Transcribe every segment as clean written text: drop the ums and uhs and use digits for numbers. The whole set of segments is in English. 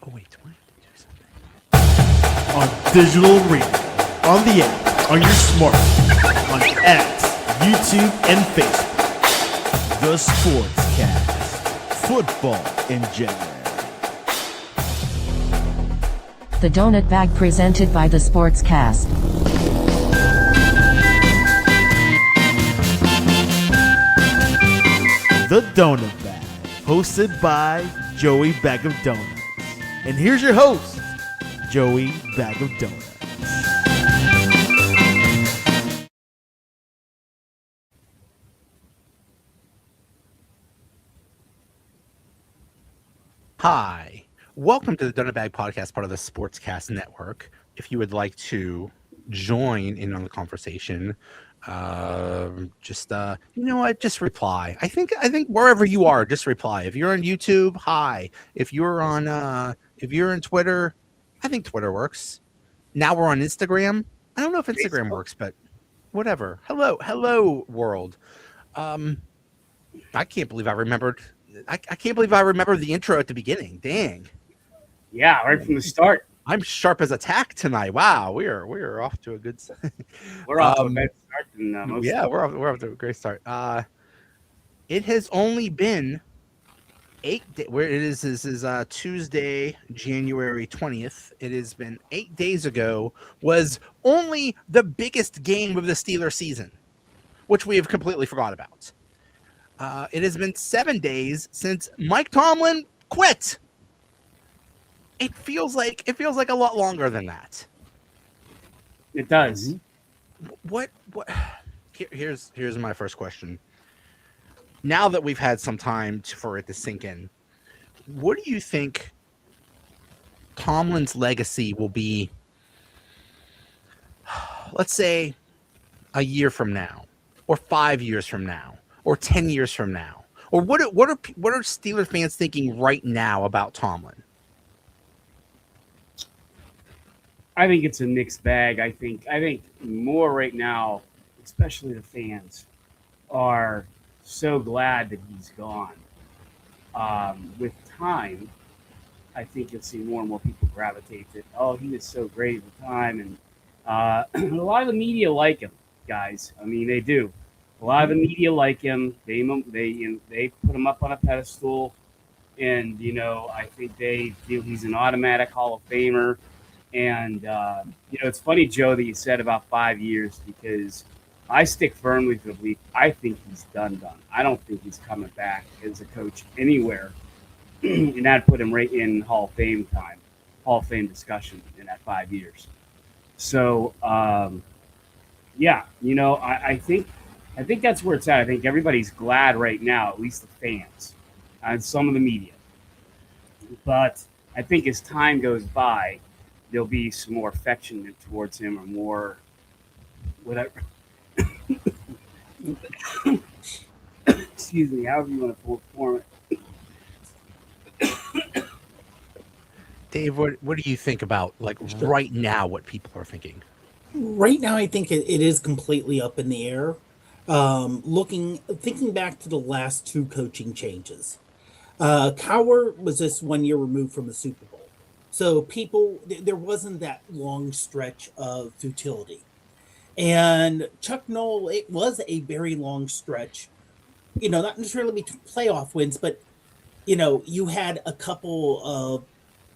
Oh, wait, do I have to do something? On digital radio, on the app, on your smartphone, on X, YouTube, and Facebook. The Sportscast. Football in January. The Donut Bag presented by the Sportscast. The Donut Bag, hosted by Joey Bag of Donuts. And here's your host, Joey Bag of Donuts. Hi, welcome to the Donut Bag Podcast, part of the Sportscast Network. If you would like to join in on the conversation, just you know what, just reply. I think wherever you are, just reply. If you're on YouTube, hi. If you're in Twitter, I think Twitter works. Now we're on Instagram. I don't know if Instagram works, but whatever. Hello world. I can't believe I remembered. I can't believe I remember the intro at the beginning. Dang. Yeah, right from the start. I'm sharp as a tack tonight. Wow, we're off to a good. We're off to a bad start. We're off to a great start. It has only been 8 days. Where it is, this is Tuesday, January 20th. It has been 8 days ago. Was only the biggest game of the Steelers season, which we have completely forgot about. It has been 7 days since Mike Tomlin quit. It feels like a lot longer than that. It does. What? Here's my first question. Now that we've had some time for it to sink in, what do you think Tomlin's legacy will be? Let's say a year from now, or 5 years from now, or 10 years from now, or what are Steelers fans thinking right now about Tomlin? I think it's a mixed bag. I think more right now, especially the fans, are so glad that he's gone. With time, I think you'll see more and more people gravitate to, oh, he was so great at the time, and a lot of the media like him, guys. I mean, they do. A lot of the media like him. They put him up on a pedestal, and I think they feel he's an automatic Hall of Famer. And it's funny, Joe, that you said about 5 years, because I stick firmly to the belief. I think he's done. I don't think he's coming back as a coach anywhere, and that'd put him right in Hall of Fame discussion in that 5 years. So, I think that's where it's at. I think everybody's glad right now, at least the fans and some of the media. But I think as time goes by, there'll be some more affection towards him, or more whatever. Excuse me, however you want to form it. Dave, what do you think about, like, right now, what people are thinking? Right now, I think it is completely up in the air. Thinking back to the last two coaching changes, Cowher was just 1 year removed from the Super Bowl. So there wasn't that long stretch of futility. And Chuck Noll, it was a very long stretch, not necessarily playoff wins, but, you had a couple of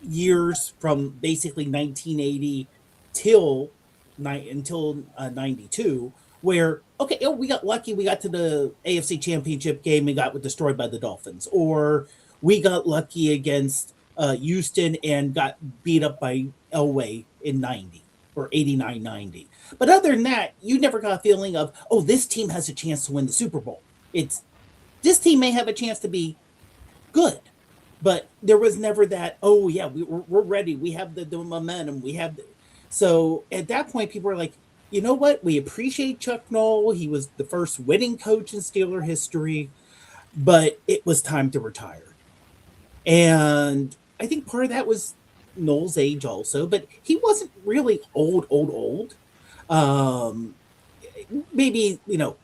years from basically 1980 until 92, where, okay, we got lucky. We got to the AFC Championship game and got destroyed by the Dolphins. Or we got lucky against Houston and got beat up by Elway in 90 or 89-90. But other than that, you never got a feeling of, oh, this team has a chance to win the Super Bowl. This team may have a chance to be good, but there was never that, oh, yeah, we're ready. We have the momentum. So at that point, people were like, you know what? We appreciate Chuck Noll. He was the first winning coach in Steeler history, but it was time to retire. And I think part of that was Noll's age also, but he wasn't really old. Maybe,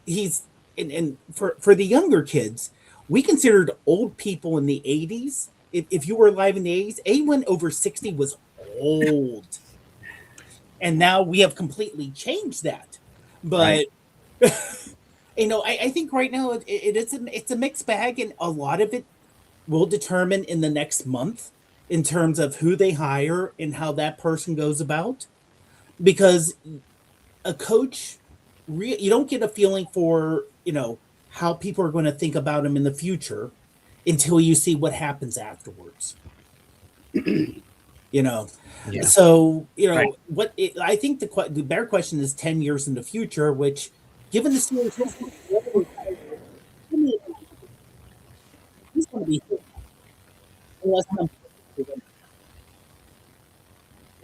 he's, and for the younger kids, we considered old people in the 80s if you were alive in the 80s, anyone over 60 was old. And now we have completely changed that. But, I think right now it's a mixed bag, and a lot of it will determine in the next month in terms of who they hire and how that person goes about. Because a coach, you don't get a feeling for, how people are going to think about him in the future until you see what happens afterwards. Yeah. So, Right. I think the better question is 10 years in the future, which, given the Steelers' history, he's going to be here. Unless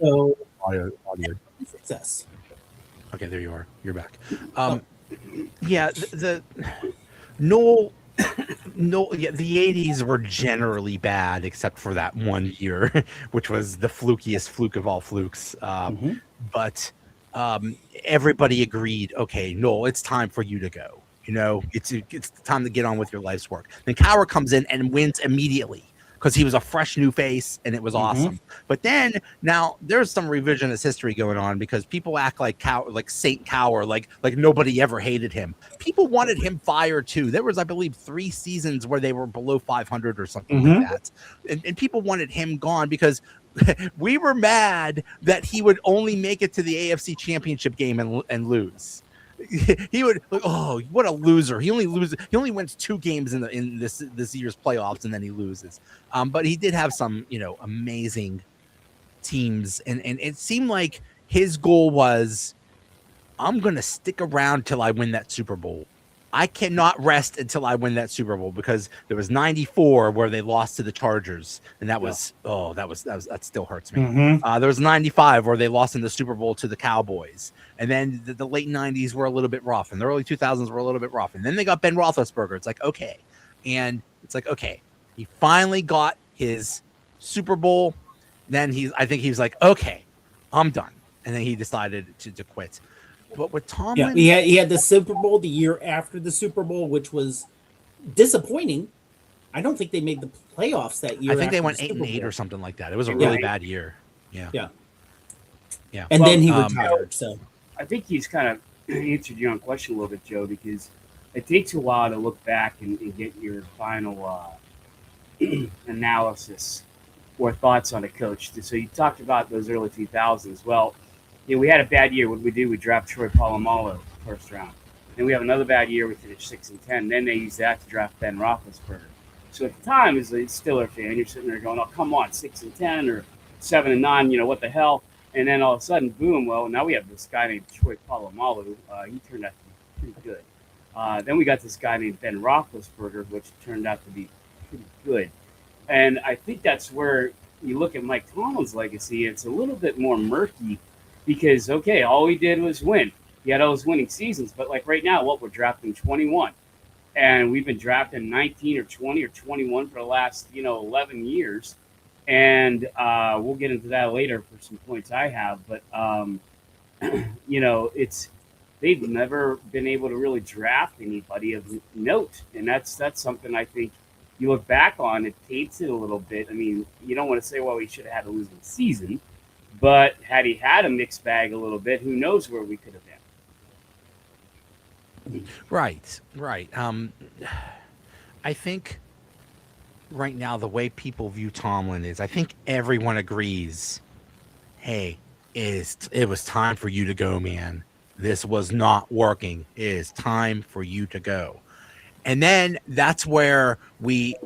so, Audio. success. Okay, there you are. You're back. Yeah, no, yeah, the 80s were generally bad except for that one year, which was the flukiest fluke of all flukes. But everybody agreed, okay, no, it's time for you to go. It's time to get on with your life's work. Then Cowher comes in and wins immediately because he was a fresh new face and it was awesome. But then now there's some revisionist history going on because people act like Saint Cowher, like nobody ever hated him. People wanted him fired too. There was, I believe, 3 seasons where they were below 500 or something like that, and people wanted him gone because we were mad that he would only make it to the AFC Championship game and lose. He would, oh, what a loser. He only wins 2 games in this year's playoffs, and then he loses. But he did have some, amazing teams, and it seemed like his goal was, I'm going to stick around till I win that Super Bowl. I cannot rest until I win that Super Bowl, because there was 94 where they lost to the Chargers, and that still hurts me. There was 95 where they lost in the Super Bowl to the Cowboys, and then the late 90s were a little bit rough, and the early 2000s were a little bit rough, and then they got Ben Roethlisberger. It's like, okay, he finally got his Super Bowl. Then I think he was like, okay, I'm done, and then he decided to quit. But with Tomlin, he had the Super Bowl the year after the Super Bowl, which was disappointing. I don't think they made the playoffs that year. I think they went 8-8 or something like that. It was a really bad year. Yeah. And then he retired. So I think he's kind of answered your own question a little bit, Joe, because it takes a while to look back and get your final analysis or thoughts on a coach. So you talked about those early 2000s. Well, we had a bad year. What did we do? We draft Troy Polamalu first round. Then we have another bad year. We finished 6-10. Then they used that to draft Ben Roethlisberger. So at the time, as a Steeler fan, you're sitting there going, "Oh, come on, 6-10 or 7-9. What the hell?" And then all of a sudden, boom! Well, now we have this guy named Troy Polamalu. He turned out to be pretty good. Then we got this guy named Ben Roethlisberger, which turned out to be pretty good. And I think that's where you look at Mike Tomlin's legacy. It's a little bit more murky. Because, okay, all he did was win. He had all those winning seasons. But, right now, we're drafting 21. And we've been drafting 19 or 20 or 21 for the last, 11 years. And we'll get into that later for some points I have. But, they've never been able to really draft anybody of note. And that's something I think you look back on, it taints it a little bit. I mean, you don't want to say, well, he should have had a losing season. But had he had a mixed bag a little bit, who knows where we could have been. Right. I think right now the way people view Tomlin is, I think everyone agrees, hey, it was time for you to go, man. This was not working. It is time for you to go. And then that's where we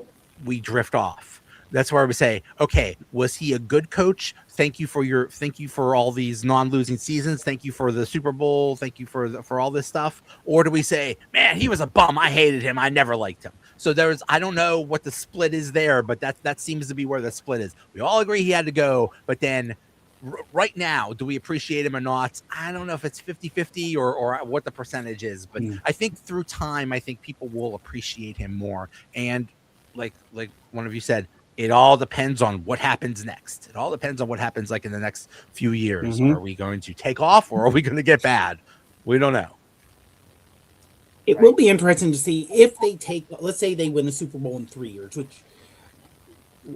drift off. That's where we say, okay, was he a good coach? Thank you for all these non-losing seasons. Thank you for the Super Bowl. Thank you for all this stuff. Or do we say, man, he was a bum. I hated him. I never liked him. So I don't know what the split is there, but that seems to be where the split is. We all agree he had to go, but then right now, do we appreciate him or not? I don't know if it's 50-50 or what the percentage is, but I think through time, I think people will appreciate him more. And like one of you said, it all depends on what happens next. It all depends on what happens in the next few years. Are we going to take off or are we going to get bad? We don't know. It will be interesting to see if they let's say they win the Super Bowl in 3 years, which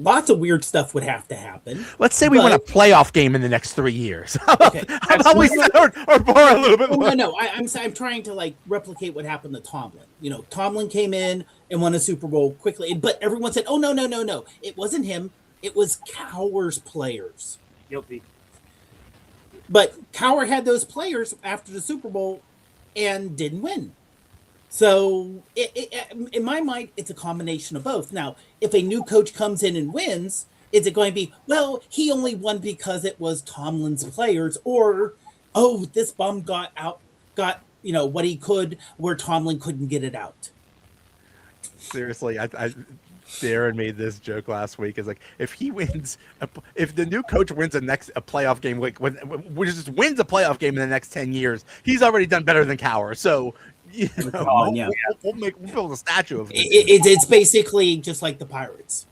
lots of weird stuff would have to happen. Let's say we win a playoff game in the next 3 years. Okay. How about we start or borrow a little bit more? No. I'm trying to like replicate what happened to Tomlin. You know, Tomlin came in and won a Super Bowl quickly, but everyone said, "Oh no, it wasn't him. It was Cowher's players." Guilty. But Cowher had those players after the Super Bowl and didn't win. So in my mind, it's a combination of both. Now, if a new coach comes in and wins, is it going to be, well, he only won because it was Tomlin's players, or, oh, this bum got what he could where Tomlin couldn't get it out? Seriously, Darren made this joke last week. Is like, if the new coach wins a playoff game, which just wins a playoff game in the next 10 years, he's already done better than Cowher. So, we'll build a statue of him. It's basically just like the Pirates.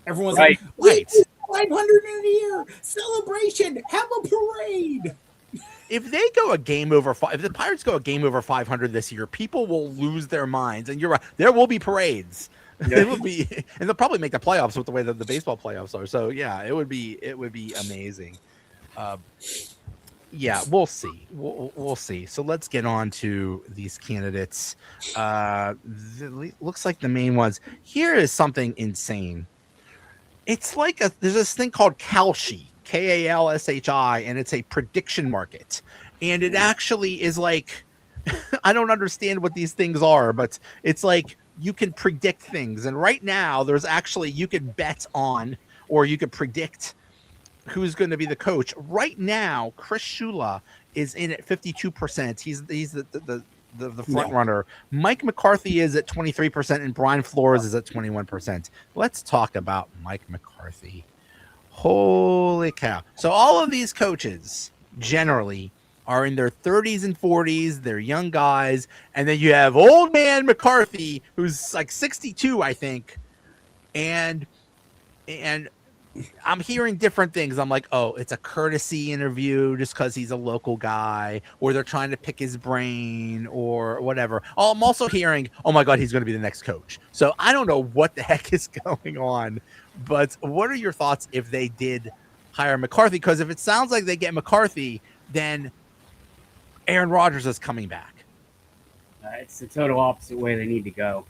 Everyone's right. Like, 500 in a year celebration, have a parade. If they go a game over if the Pirates go a game over 500 this year, people will lose their minds. And you're right, there will be parades. Yeah. It will be, and they'll probably make the playoffs with the way that the baseball playoffs are. So yeah, it would be amazing. Yeah, we'll see. We'll see. So let's get on to these candidates. Looks like the main ones. Here is something insane. It's like there's this thing called Kalshi, Kalshi, and it's a prediction market. And it actually is like, I don't understand what these things are, but it's like you can predict things. And right now, there's actually, you can bet on, or you can predict who's going to be the coach. Right now, Chris Shula is in at 52%. He's the front runner. Mike McCarthy is at 23%, and Brian Flores is at 21%. Let's talk about Mike McCarthy. Holy cow. So all of these coaches generally are in their 30s and 40s. They're young guys. And then you have old man McCarthy, who's like 62, I think. And I'm hearing different things. I'm like, oh, it's a courtesy interview just because he's a local guy, or they're trying to pick his brain or whatever. Oh, I'm also hearing, oh my God, he's going to be the next coach. So I don't know what the heck is going on, but what are your thoughts if they did hire McCarthy? Because if it sounds like they get McCarthy, then Aaron Rodgers is coming back. It's the total opposite way they need to go.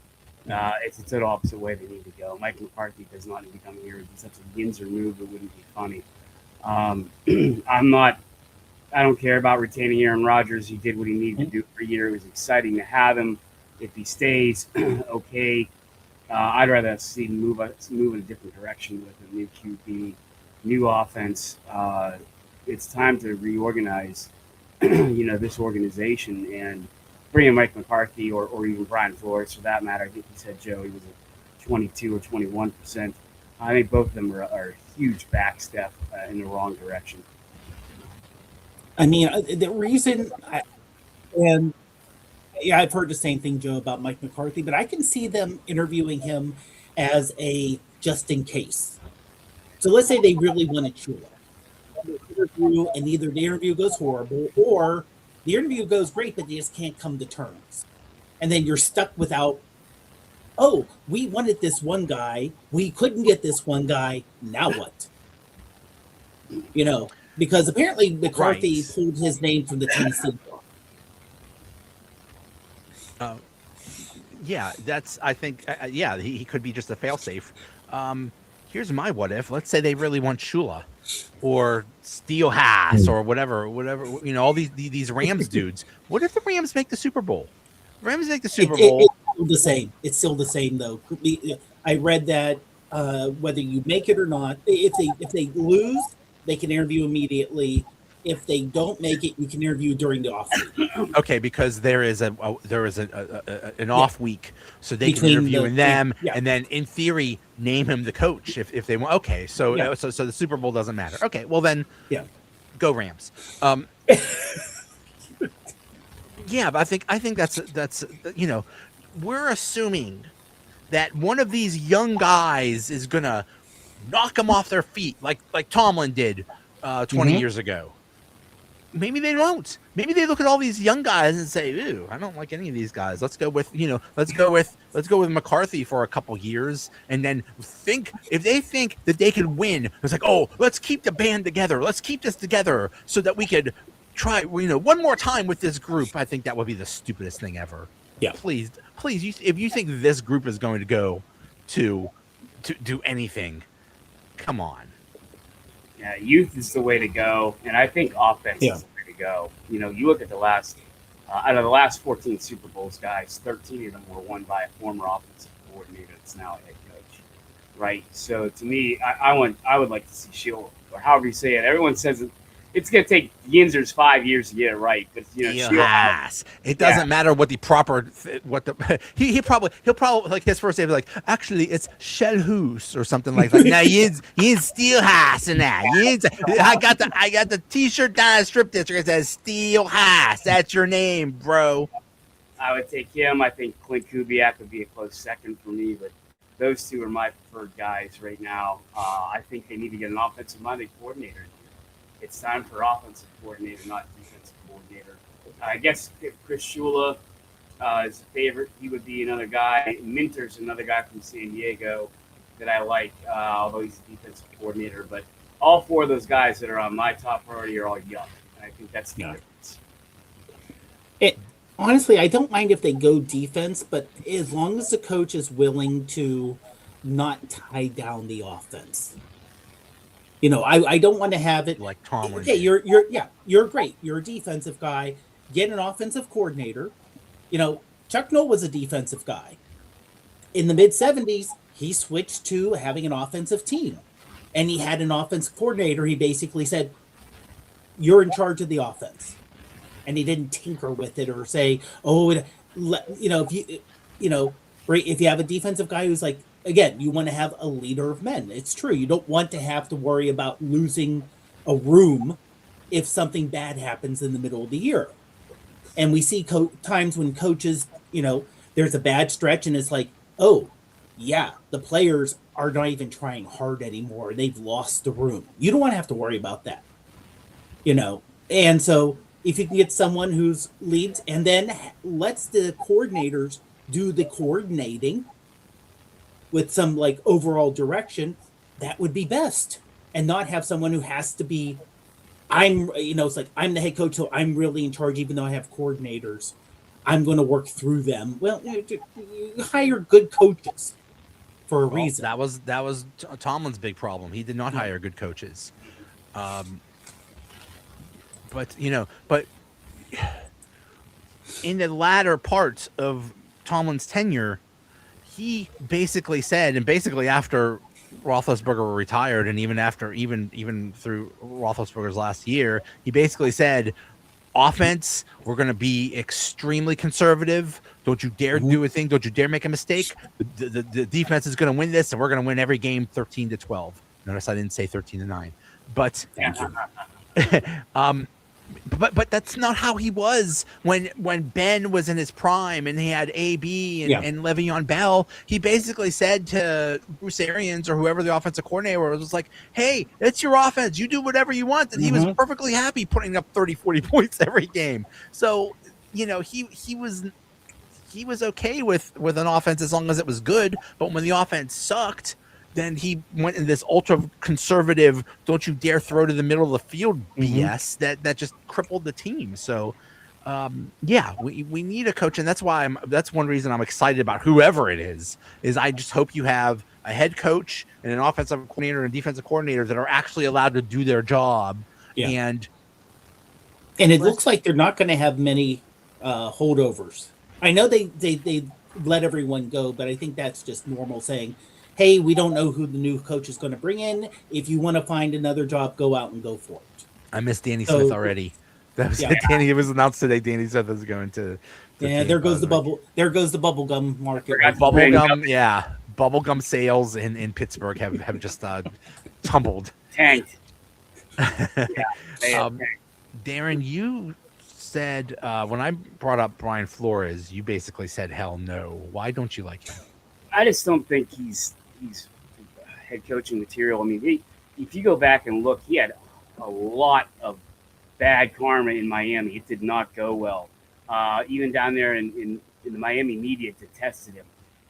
It's the total opposite way they need to go. Mike McCarthy does not need to come here. It's such a Yinzer move. It wouldn't be funny. I don't care about retaining Aaron Rodgers. He did what he needed to do for a year. It was exciting to have him. If he stays, okay. I'd rather see him move in a different direction with a new QB, new offense. It's time to reorganize, this organization, and bring in Mike McCarthy or even Brian Flores for that matter. I think he said, Joe, he was at 22 or 21%. I think both of them are a huge backstep in the wrong direction. I mean, the reason, I've heard the same thing, Joe, about Mike McCarthy, but I can see them interviewing him as a just in case. So let's say they really want to chew interview, and either the interview goes horrible or the interview goes great, but they just can't come to terms. And then you're stuck without, oh, we wanted this one guy. We couldn't get this one guy. Now what? Because apparently McCarthy pulled his name from the Tennessee. I think he could be just a failsafe. Here's my what if. Let's say they really want Shula or Steele Haas or whatever, all these Rams dudes. What if the Rams make the Super Bowl? Rams make the Super Bowl. It's still the same. It's still the same, though. I read that whether you make it or not, if they lose, they can interview immediately. If they don't make it, you can interview during the off week. Okay, because there is an off week, so they can interview them, and then in theory name him the coach if they want. Okay, so the Super Bowl doesn't matter. Okay, well then, go Rams. But I think that's we're assuming that one of these young guys is gonna knock them off their feet like Tomlin did 20 years ago. maybe they won't. Maybe they look at all these young guys and say, "Ooh, I don't like any of these guys. Let's go with let's go with McCarthy for a couple years, and then if they think that they could win, it's like, oh, let's keep the band together. Let's keep this together so that we could try, one more time with this group." I think that would be the stupidest thing ever. Yeah. Please, if you think this group is going to go to do anything, come on. Yeah, youth is the way to go, and I think offense is the way to go. You look at the last out of the last 14 Super Bowls, guys, 13 of them were won by a former offensive coordinator that's now a head coach, right? So to me, I would like to see Shield, or however you say it. Everyone says it's going to take Yinzer's 5 years to get it right, but it doesn't matter what the proper he'll probably like his first name like, actually it's Shellhoos or something like that. Now Yinz Steelhaas and that. I got the t-shirt down at Strip District that says Steelhaas. That's your name, bro. I would take him. I think Clint Kubiak would be a close second for me, but those two are my preferred guys right now. I think they need to get an offensive-minded coordinator. It's time for offensive coordinator, not defensive coordinator. I guess if Chris Shula is a favorite, he would be another guy. Minter's another guy from San Diego that I like, although he's a defensive coordinator. But all four of those guys that are on my top priority are all young. And I think that's the difference. Honestly, I don't mind if they go defense, but as long as the coach is willing to not tie down the offense. I don't want to have it like Tomlin. Okay, you're great. You're a defensive guy. Get an offensive coordinator. Chuck Noll was a defensive guy. In the mid-'70s, he switched to having an offensive team. And he had an offensive coordinator. He basically said, "You're in charge of the offense." And he didn't tinker with it or say, if you have a defensive guy who's like, again, you want to have a leader of men. It's true. You don't want to have to worry about losing a room if something bad happens in the middle of the year. And we see times when coaches, there's a bad stretch and it's like, oh, yeah, the players are not even trying hard anymore. They've lost the room. You don't want to have to worry about that. And so if you can get someone who's leads and then lets the coordinators do the coordinating with some like overall direction, that would be best, and not have someone who has to be, it's like, I'm the head coach, so I'm really in charge, even though I have coordinators. I'm going to work through them. Well, you hire good coaches for a reason. That was Tomlin's big problem. He did not hire good coaches. But in the latter parts of Tomlin's tenure, he basically said, and basically after Roethlisberger retired, and even after even through Roethlisberger's last year, he basically said, offense, we're going to be extremely conservative. Don't you dare do a thing. Don't you dare make a mistake. The defense is going to win this, and we're going to win every game 13-12. Notice I didn't say 13-9. But thank you. But that's not how he was when Ben was in his prime and he had AB and Le'Veon Bell. He basically said to Bruce Arians or whoever the offensive coordinator was like, hey, it's your offense. You do whatever you want. And he was perfectly happy putting up 30, 40 points every game. So, he was okay with an offense as long as it was good. But when the offense sucked, then he went in this ultra conservative, don't you dare throw to the middle of the field BS that just crippled the team. So, we need a coach, and that's one reason I'm excited about whoever it is I just hope you have a head coach and an offensive coordinator and a defensive coordinator that are actually allowed to do their job. Yeah. And it looks like they're not going to have many holdovers. I know they let everyone go, but I think that's just normal saying, hey, we don't know who the new coach is going to bring in. If you want to find another job, go out and go for it. I miss Danny Smith already. That was Danny. It was announced today. Danny Smith is going to there goes the bubble. There goes the bubble gum market. Bubblegum sales in Pittsburgh have just tumbled. Tanked. Darren, you said when I brought up Brian Flores, you basically said hell no. Why don't you like him? I just don't think he's head coaching material. I mean, if you go back and look, he had a lot of bad karma in Miami. It did not go well. Even down there in the Miami media detested him.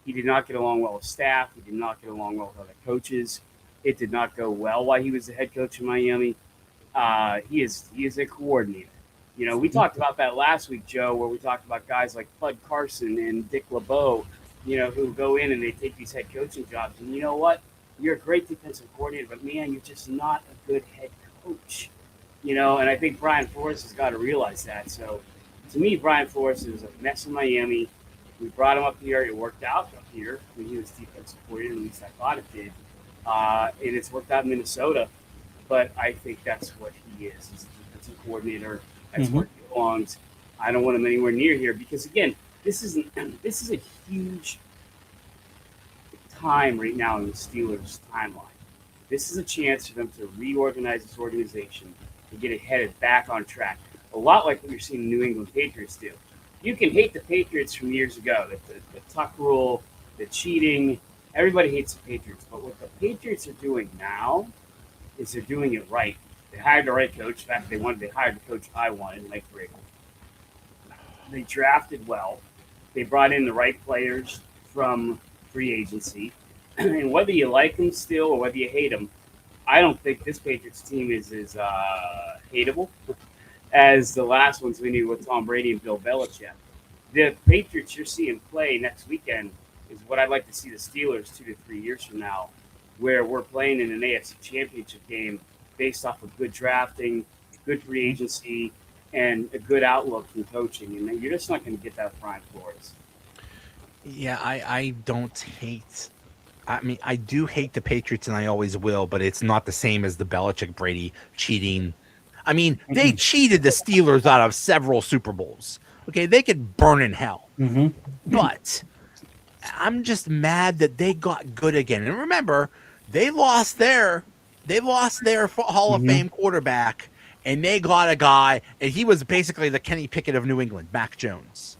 He did not get along well with staff. He did not get along well with other coaches. It did not go well while he was the head coach in Miami. He is a coordinator. You know, we talked about that last week, Joe, where we talked about guys like Bud Carson and Dick LeBeau, you know, who go in and they take these head coaching jobs. And you know what? You're a great defensive coordinator, but man, you're just not a good head coach. You know, and I think Brian Flores has got to realize that. So to me, Brian Flores is a mess in Miami. We brought him up here. It worked out up here when he was defensive coordinator. At least I thought it did. And it's worked out in Minnesota. But I think that's what he is. He's a defensive coordinator. That's where he belongs. I don't want him anywhere near here because, again, this is a huge time right now in the Steelers' timeline. This is a chance for them to reorganize this organization and get it headed back on track. A lot like what you're seeing the New England Patriots do. You can hate the Patriots from years ago, the Tuck rule, the cheating. Everybody hates the Patriots. But what the Patriots are doing now is they're doing it right. They hired the right coach. In fact, they hired the coach I wanted, Mike McCarthy. They drafted well. They brought in the right players from free agency. And whether you like them still or whether you hate them, I don't think this Patriots team is as hateable as the last ones we knew with Tom Brady and Bill Belichick. The Patriots you're seeing play next weekend is what I'd like to see the Steelers 2 to 3 years from now, where we're playing in an AFC Championship game based off of good drafting, good free agency, and a good outlook from coaching. And you're just not going to get that with Brian Flores. Yeah, I don't hate. I mean, I do hate the Patriots, and I always will, but it's not the same as the Belichick-Brady cheating. I mean, they cheated the Steelers out of several Super Bowls. Okay, they could burn in hell. But I'm just mad that they got good again. And remember, they lost their Hall of Fame quarterback, and they got a guy, and he was basically the Kenny Pickett of New England, Mac Jones.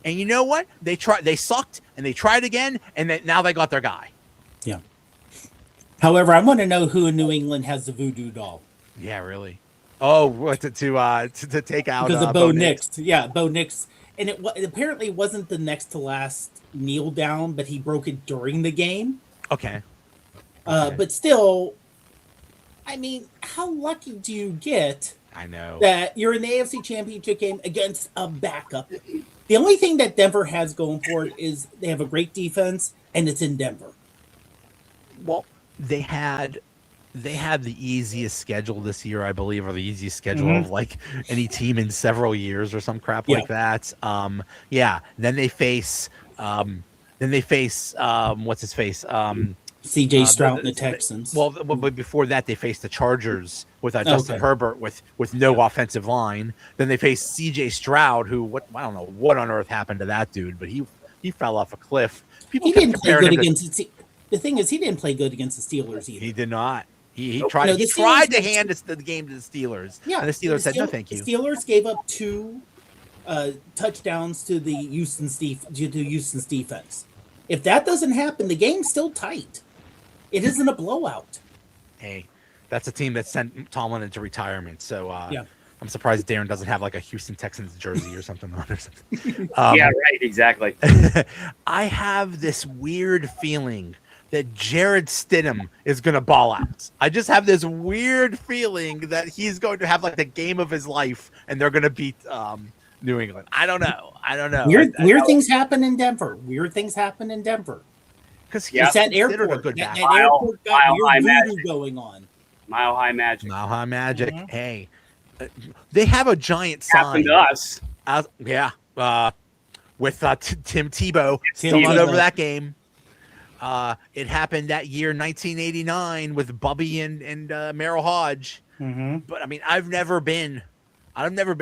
And you know what? They sucked, and they tried again, and now they got their guy. Yeah. However, I want to know who in New England has the voodoo doll. Yeah, really. Oh, what to take out because of Bo Nix. Yeah, Bo Nix, and it apparently wasn't the next to last kneel down, but he broke it during the game. Okay. But still, I mean, how lucky do you get? I know that you're in the AFC Championship game against a backup. The only thing that Denver has going for it is they have a great defense, and it's in Denver. Well, they had the easiest schedule this year, I believe, or the easiest schedule of like any team in several years or some crap like that. Then they face what's his face? CJ Stroud and the Texans. But before that, they faced the Chargers with Justin Herbert with no offensive line. Then they faced CJ Stroud, who I don't know what on earth happened to that dude, but he fell off a cliff. He didn't play good against the thing is he didn't play good against the Steelers either. He did not. He tried. He tried to hand the game to the Steelers. Yeah, and the Steelers said no, thank you. The Steelers gave up 2 touchdowns to the Houston's defense. If that doesn't happen, the game's still tight. It isn't a blowout. Hey, that's a team that sent Tomlin into retirement. So I'm surprised Darren doesn't have like a Houston Texans jersey or something on or something. Yeah, right. Exactly. I have this weird feeling that Jared Stidham is going to ball out. I just have this weird feeling that he's going to have like the game of his life, and they're going to beat New England. I don't know. Weird things happen in Denver. Because that airport, that airport got weird voodoo going on. Mile High Magic. Mm-hmm. Hey, they have a giant sign. Happened to us. With Tim Tebow still not over that game. It happened that year, 1989, with Bubby and Merrill Hodge. But I mean, I've never been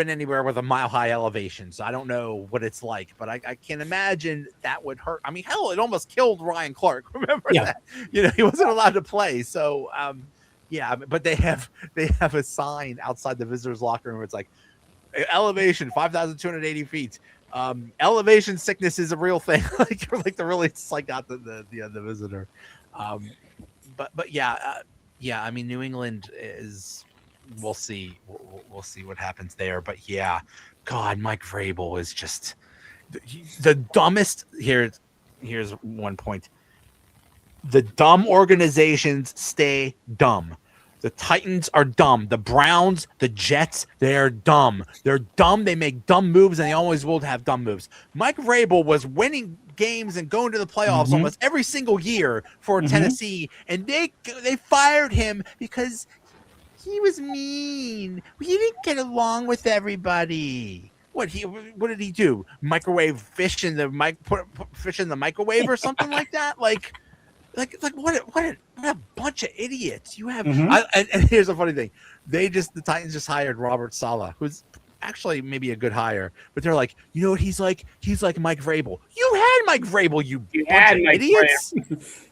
anywhere with a mile high elevation, so I don't know what it's like. But I can imagine that would hurt. I mean, hell, it almost killed Ryan Clark. Remember that? He wasn't allowed to play. So but they have a sign outside the visitors' locker room where it's like elevation 5,280 feet. Elevation sickness is a real thing. like to really psych out the visitor. I mean, New England is we'll see. We'll see what happens there. But yeah, God, Mike Vrabel is just the dumbest. Here's one point. The dumb organizations stay dumb. The Titans are dumb. The Browns, the Jets, they're dumb. They're dumb. They make dumb moves, and they always will have dumb moves. Mike Vrabel was winning games and going to the playoffs almost every single year for Tennessee, and they fired him because he was mean. He didn't get along with everybody. What did he do? Microwave fish in the put fish in the microwave or something like that? Like what a bunch of idiots you have. And here's a funny thing. The Titans just hired Robert Saleh, who's actually maybe a good hire, but they're like, you know what he's like? He's like Mike Vrabel. You had Mike Vrabel, you bunch of idiots.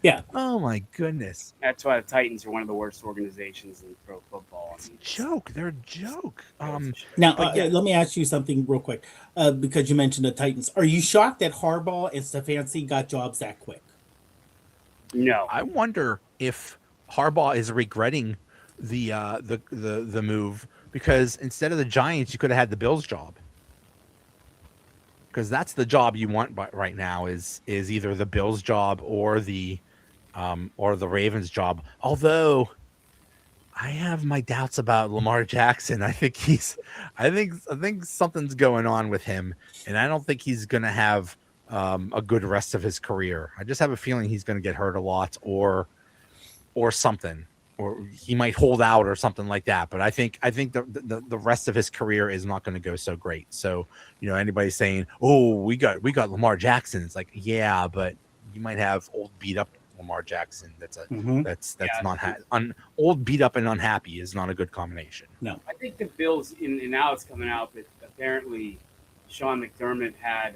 Yeah. Oh my goodness. That's why the Titans are one of the worst organizations in pro football. It's a joke. They're a joke. Now, let me ask you something real quick, because you mentioned the Titans. Are you shocked that Harbaugh and Stefanski got jobs that quick? No. I wonder if Harbaugh is regretting the move, because instead of the Giants, you could have had the Bills job. Because that's the job you want right now is either the Bills job or the Ravens job. Although I have my doubts about Lamar Jackson. I think something's going on with him, and I don't think he's going to have a good rest of his career. I just have a feeling he's going to get hurt a lot or something, or he might hold out or something like that. But I think the rest of his career is not going to go so great. So, anybody saying, "Oh, we got Lamar Jackson," it's like, yeah, but you might have old beat up Lamar Jackson. That's old beat up and unhappy is not a good combination. No, I think the Bills, and now it's coming out that apparently Sean McDermott had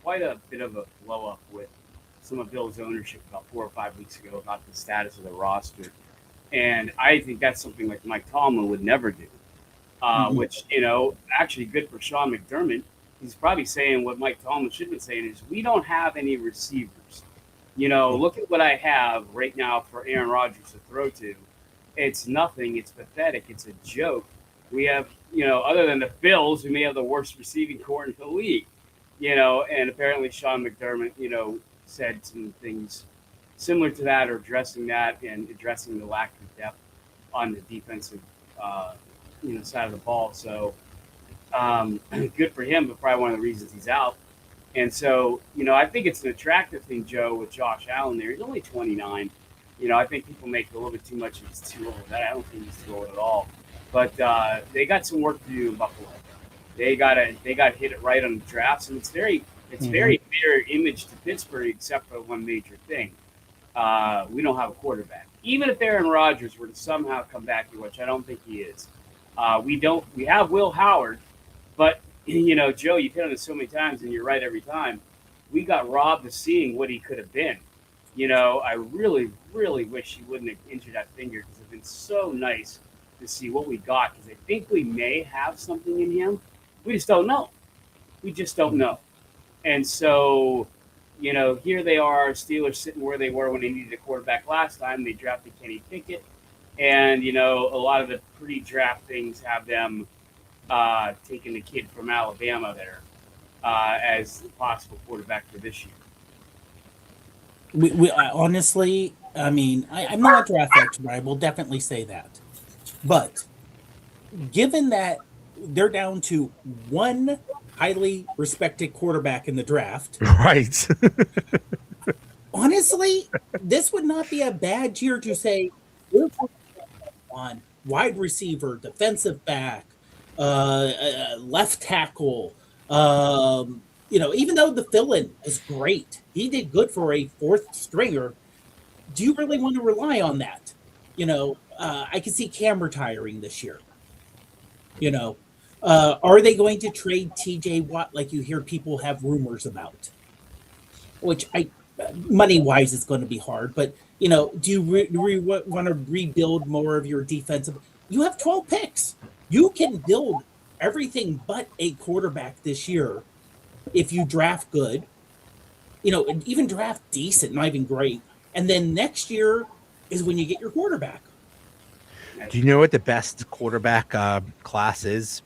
quite a bit of a blow up with some of Bill's ownership about 4 or 5 weeks ago about the status of the roster. And I think that's something like Mike Tomlin would never do, which, actually good for Sean McDermott. He's probably saying what Mike Tomlin should be saying is, we don't have any receivers. Look at what I have right now for Aaron Rodgers to throw to. It's nothing. It's pathetic. It's a joke. We have, other than the Bills, who may have the worst receiving core in the league, and apparently Sean McDermott, said some things similar to that, or addressing that and addressing the lack of depth on the defensive, side of the ball. So good for him, but probably one of the reasons he's out. And so, I think it's an attractive thing, Joe, with Josh Allen there. He's only 29. I think people make a little bit too much of he's too old. I don't think he's too old at all. But they got some work to do in Buffalo. They got hit it right on the drafts, and it's very mirror image to Pittsburgh, except for one major thing. We don't have a quarterback. Even if Aaron Rodgers were to somehow come back here, which I don't think he is, we have Will Howard, but Joe, you've hit on it so many times, and you're right every time. We got robbed of seeing what he could have been. I really, really wish he wouldn't have injured that finger, because it's been so nice to see what we got, because I think we may have something in him. We just don't know. And so, here they are, Steelers sitting where they were when they needed a quarterback last time. They drafted Kenny Pickett. And, a lot of the pre-draft things have them taking the kid from Alabama there as the possible quarterback for this year. Honestly, I'm not a draft expert. I will definitely say that. But given that they're down to one highly respected quarterback in the draft. Right. Honestly, this would not be a bad year to say on wide receiver, defensive back, left tackle. Even though the fill-in is great, he did good for a fourth stringer. Do you really want to rely on that? I can see Cam retiring this year. Are they going to trade TJ Watt like you hear people have rumors about? Which money-wise, it's going to be hard. But, do you want to rebuild more of your defensive? You have 12 picks. You can build everything but a quarterback this year if you draft good. And even draft decent, not even great. And then next year is when you get your quarterback. Do you know what the best quarterback class is?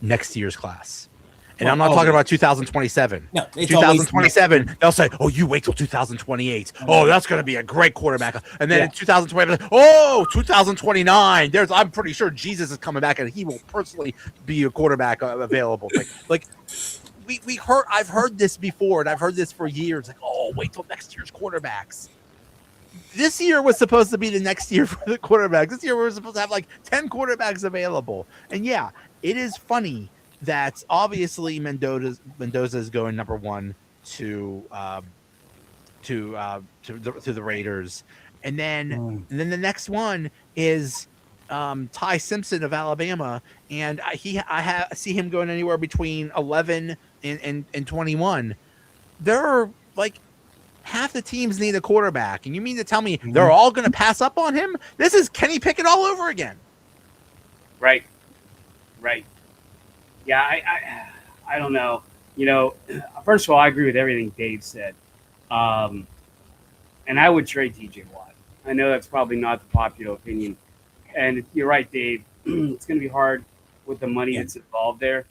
Next year's class. And I'm not talking about 2027. No, it's 2027. They'll say, "Oh, you wait till 2028. Oh, that's going to be a great quarterback." And then in 2027, "Oh, 2029. I'm pretty sure Jesus is coming back, and he will personally be a quarterback available." I've heard this before, and I've heard this for years. Like, "Oh, wait till next year's quarterbacks." This year was supposed to be the next year for the quarterbacks. This year we were supposed to have like 10 quarterbacks available, and yeah, it is funny that obviously Mendoza is going number 1 to the Raiders, and then the next one is Ty Simpson of Alabama, and I see him going anywhere between 11 and 21. There are like half the teams need a quarterback, and you mean to tell me they're all going to pass up on him? This is Kenny Pickett all over again. Right. Yeah, I don't know. First of all, I agree with everything Dave said. And I would trade TJ Watt. I know that's probably not the popular opinion. And you're right, Dave. It's going to be hard with the money that's involved there.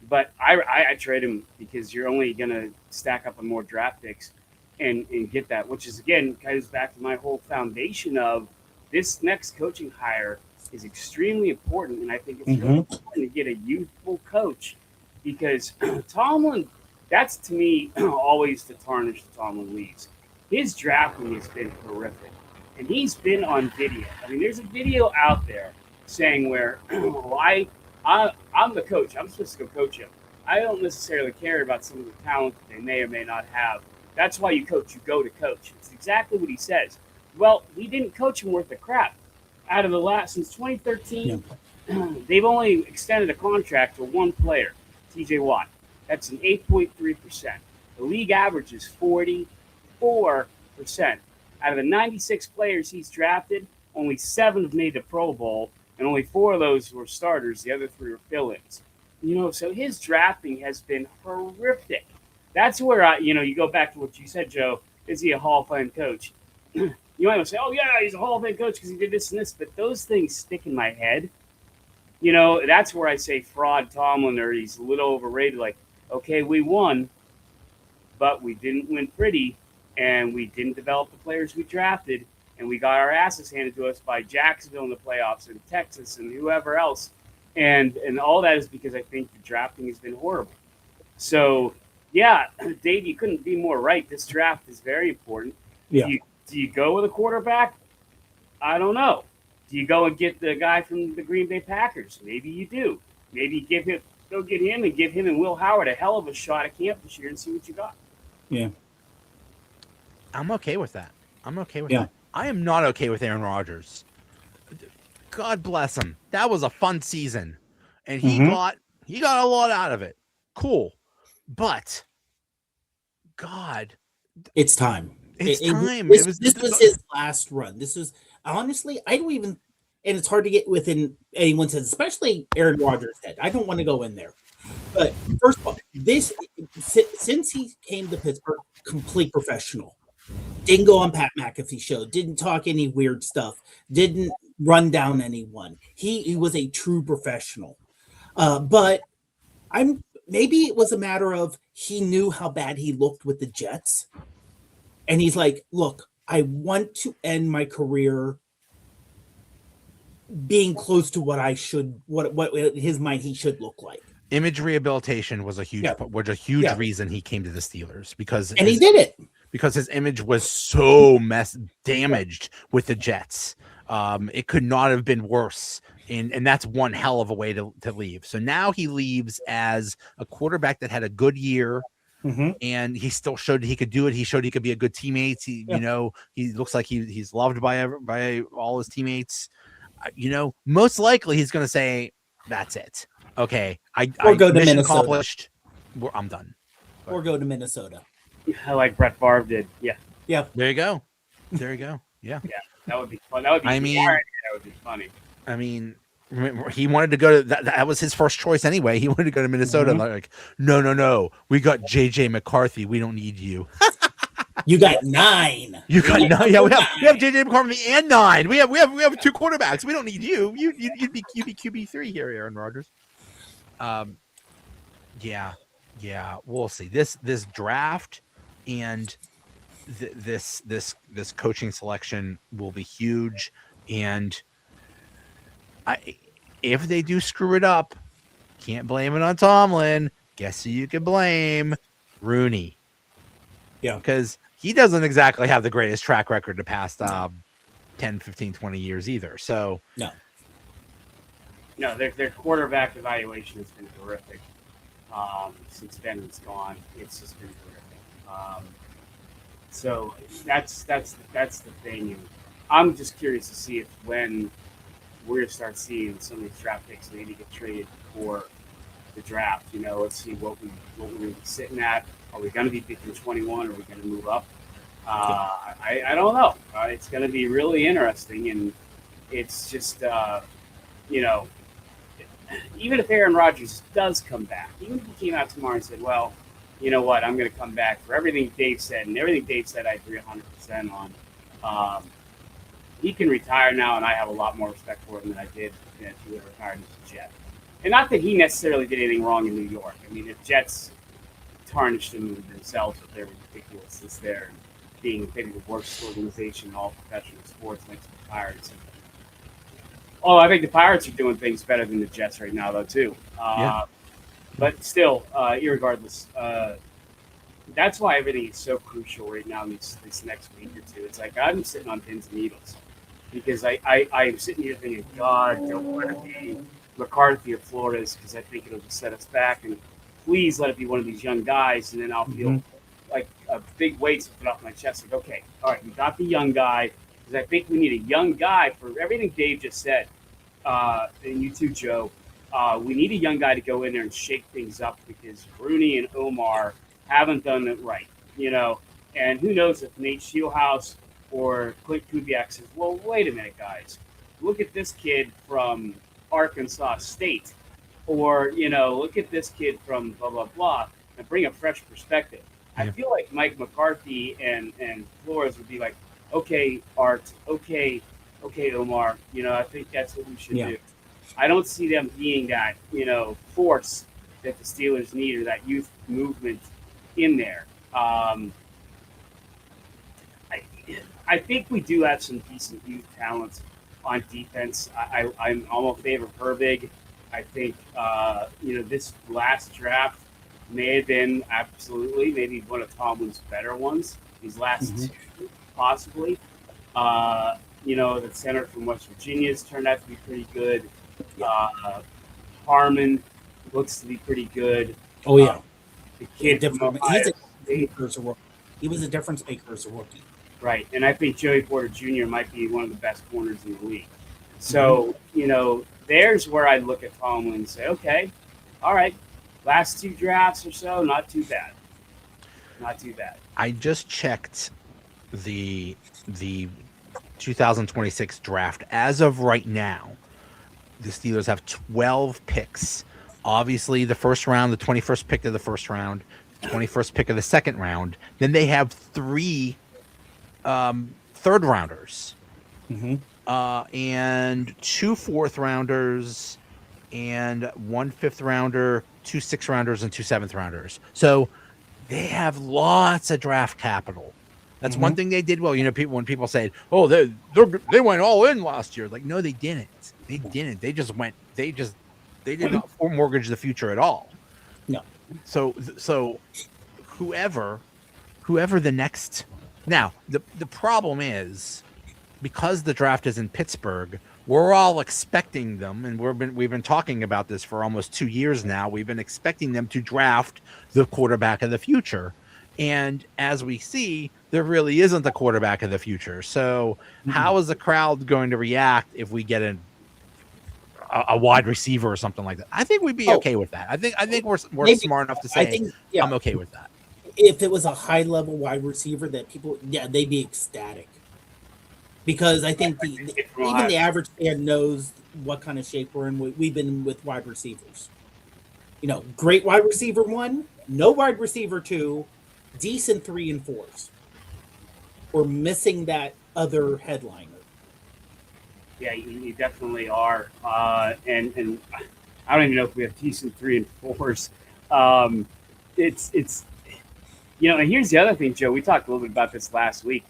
But I trade him because you're only going to stack up on more draft picks and get that, which is, again, goes back to my whole foundation of this next coaching hire is extremely important, and I think it's really important to get a youthful coach because Tomlin, that's to me always the tarnish that Tomlin leaves. His drafting has been horrific, and he's been on video. I mean, there's a video out there saying where I'm the coach. I'm supposed to go coach him. I don't necessarily care about some of the talent that they may or may not have. That's why you coach. You go to coach. It's exactly what he says. Well, we didn't coach him worth of crap. Out of the last, since 2013, they've only extended a contract for one player, TJ Watt. That's an 8.3%. The league average is 44%. Out of the 96 players he's drafted, only 7 have made the Pro Bowl, and only 4 of those were starters. The other 3 were fill-ins. So his drafting has been horrific. That's where you go back to what you said, Joe. Is he a Hall of Fame coach? You might say, "Oh yeah, he's a Hall of Fame coach because he did this and this," but those things stick in my head. That's where I say fraud Tomlin, or he's a little overrated. Like, okay, we won, but we didn't win pretty, and we didn't develop the players we drafted, and we got our asses handed to us by Jacksonville in the playoffs and Texas and whoever else, and all that is because I think the drafting has been horrible. So, yeah, Dave, you couldn't be more right. This draft is very important. Yeah. Do you go with a quarterback? I don't know. Do you go and get the guy from the Green Bay Packers? Maybe you do. Maybe go get him and give him and Will Howard a hell of a shot at camp this year and see what you got. Yeah. I'm okay with that. That. I am not okay with Aaron Rodgers. God bless him. That was a fun season, and he got a lot out of it. Cool, but God, it's time. It's time. This was his last run. This was honestly, I don't even, and it's hard to get within anyone's head, especially Aaron Rodgers' head. I don't want to go in there. But first of all, since he came to Pittsburgh, complete professional. Didn't go on Pat McAfee show. Didn't talk any weird stuff. Didn't run down anyone. He was a true professional. But maybe it was a matter of he knew how bad he looked with the Jets. And he's like, look, I want to end my career being close to what I should, what in his mind he should look like. Image rehabilitation was a huge reason he came to the Steelers he did it because his image was so damaged with the Jets. It could not have been worse. And that's one hell of a way to leave. So now he leaves as a quarterback that had a good year. And he still showed he could do it. He showed he could be a good teammate. He looks like he's loved by all his teammates. Most likely he's going to say, "That's it. Okay, or go to Minnesota. Accomplished. I'm done." Or go to Minnesota. I like Brett Favre did. Yeah. There you go. Yeah. Yeah, that would be fun. That would be funny. I mean, he wanted to go to that was his first choice anyway. He wanted to go to Minnesota. Like, no, we got JJ McCarthy. We don't need you. You got 9. You got Yeah, 9. Yeah, we have 9. JJ McCarthy and 9. We have 2 quarterbacks. We don't need you. You'd be QB3 here, Aaron Rodgers. Yeah, we'll see. This draft and this coaching selection will be huge, and if they do screw it up, can't blame it on Tomlin. Guess who you can blame? Rooney. Yeah. Because he doesn't exactly have the greatest track record the past 10, 15, 20 years either. So No, their quarterback evaluation has been horrific since Ben's gone. It's just been horrific. So that's the thing. And I'm just curious to see if when we're gonna start seeing some of these draft picks maybe get traded for the draft. Let's see what we're gonna be sitting at. Are we gonna be picking 21? Or are we gonna move up? I don't know. It's gonna be really interesting, and it's just even if Aaron Rodgers does come back, even if he came out tomorrow and said, well, you know what, I'm going to come back for everything Dave said, and everything Dave said I agree 100% on. He can retire now, and I have a lot more respect for him than I did if he would have retired as a Jet. And not that he necessarily did anything wrong in New York. I mean, the Jets tarnished him themselves with their ridiculousness there, and being maybe the worst organization in all professional sports makes them Pirates. Oh, I think the Pirates are doing things better than the Jets right now, though, too. But still, irregardless, that's why everything is so crucial right now in this next week or two. It's like I'm sitting on pins and needles because I'm sitting here thinking, God, don't want to be McCarthy or Flores because I think it'll just set us back. And please let it be one of these young guys, and then I'll feel like a big weight's put off my chest. Like, okay, all right, we got the young guy. Because I think we need a young guy for everything Dave just said, and you too, Joe. We need a young guy to go in there and shake things up because Rooney and Omar haven't done it right, And who knows if Nate Shieldhouse or Clint Kubiak says, well, wait a minute, guys. Look at this kid from Arkansas State. Or, look at this kid from blah, blah, blah, and bring a fresh perspective. Yeah. I feel like Mike McCarthy and Flores would be like, okay, Art, okay, Omar, I think that's what we should do. I don't see them being that, force that the Steelers need or that youth movement in there. I think we do have some decent youth talent on defense. I'm almost in favor of Herbig. I think, this last draft may have been absolutely maybe one of Tomlin's better ones. These last two. Possibly. The center from West Virginia has turned out to be pretty good. Harmon looks to be pretty good. Oh, yeah. The kid from Ohio State. He was a difference maker as a rookie. Right. And I think Joey Porter Jr. might be one of the best corners in the league. So, there's where I look at Tomlin and say, okay, all right, last 2 drafts or so, not too bad. Not too bad. I just checked the 2026 draft. As of right now, the Steelers have 12 picks. Obviously, the first round, the 21st pick of the first round, 21st pick of the second round. Then they have 3 third rounders, and 2 fourth rounders, and 1 fifth rounder, 2 sixth rounders, and 2 seventh rounders. So they have lots of draft capital. That's one thing they did well. When people say, "Oh, they went all in last year," like, no, they didn't. They didn't. They just went. They did not mortgage the future at all. No. So whoever the next. Now the problem is, because the draft is in Pittsburgh, we're all expecting them, and we've been talking about this for almost 2 years now. We've been expecting them to draft the quarterback of the future. And as we see, there really isn't a quarterback of the future. So how is the crowd going to react if we get a wide receiver or something like that? I think we'd be okay with that. I think we're smart enough to say, I'm okay with that. If it was a high-level wide receiver that people, they'd be ecstatic. Because I think even the average fan knows what kind of shape we're in. We've been with wide receivers. Great wide receiver 1, no wide receiver 2, decent 3 and 4s. we're missing that other headliner. Yeah, you definitely are. And I don't even know if we have decent 3 and 4s. It's and here's the other thing, Joe. We talked a little bit about this last week.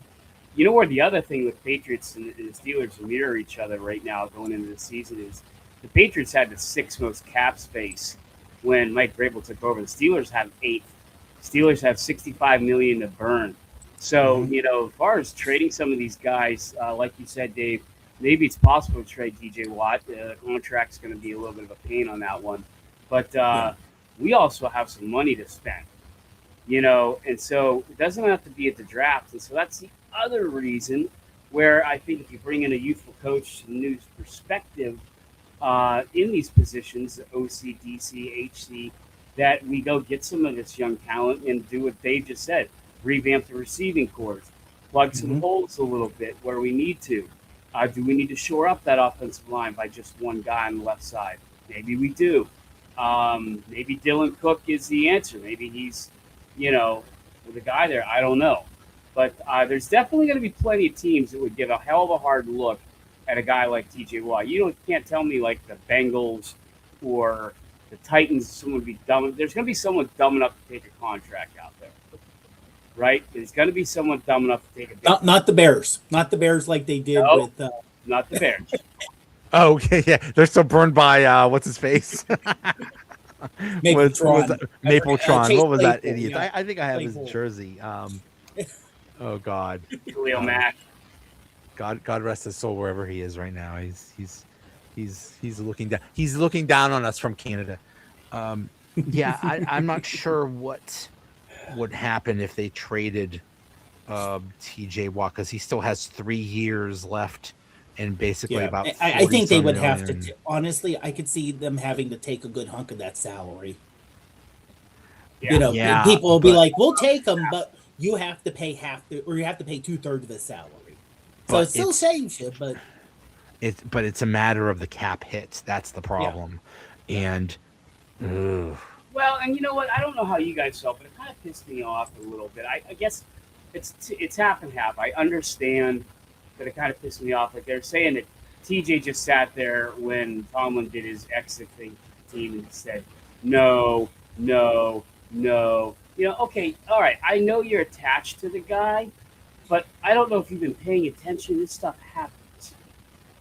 You know where the other thing with Patriots and the Steelers mirror each other right now going into the season is the Patriots had the 6th most cap space when Mike Vrabel took over. The Steelers have 8th. Steelers have $65 million to burn. So, as far as trading some of these guys, like you said, Dave, maybe it's possible to trade TJ Watt. The contract's going to be a little bit of a pain on that one. But we also have some money to spend, and so it doesn't have to be at the draft. And so that's the other reason where I think if you bring in a youthful coach, a new perspective in these positions, OC, DC, HC, that we go get some of this young talent and do what Dave just said, revamp the receiving corps, plug some holes a little bit where we need to. Do we need to shore up that offensive line by just one guy on the left side? Maybe we do. Maybe Dylan Cook is the answer. Maybe he's, with a guy there. I don't know. But there's definitely going to be plenty of teams that would give a hell of a hard look at a guy like TJ Watt. You can't tell me like the Bengals or the Titans, someone would be dumb. There's going to be someone dumb enough to take a contract out there. Right? There's going to be someone dumb enough to take a not the Bears. Not the Bears like they did with not the Bears. Oh, okay, yeah. They're still burned by what's his face? Mapletron. Mapletron. What was that idiot? Yeah. I think I have Claypool. his jersey. Oh God. Khalil Mack. God rest his soul wherever he is right now. He's looking down. He's looking down on us from Canada. Yeah, I'm not sure what would happen if they traded TJ Watt, because he still has 3 years left and basically about. I think they would million. have to. Honestly, I could see them having to take a good hunk of that salary. Yeah. People will be like, "We'll take him," but you have to pay or you have to pay 2/3 of his salary. So it still saves you, but it's a matter of the cap hits. That's the problem, and. Well, and you know what? I don't know how you guys felt, but it kind of pissed me off a little bit. I guess it's half and half. I understand that it kind of pissed me off. Like they're saying that TJ just sat there when Tomlin did his exit thing to the team and said, no. Okay, all right. I know you're attached to the guy, but I don't know if you've been paying attention. This stuff happens.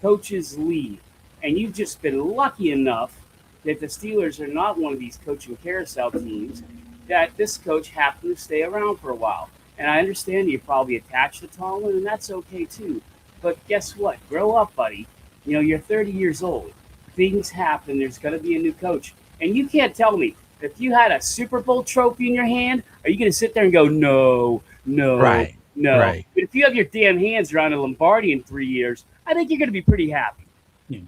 Coaches leave, and you've just been lucky enough that the Steelers are not one of these coaching carousel teams, that this coach happened to stay around for a while. And I understand you're probably attached to Tomlin, and that's okay too. But guess what? Grow up, buddy. You're 30 years old. Things happen. There's going to be a new coach. And you can't tell me, if you had a Super Bowl trophy in your hand, are you going to sit there and go, no? Right. But if you have your damn hands around a Lombardi in 3 years, I think you're going to be pretty happy.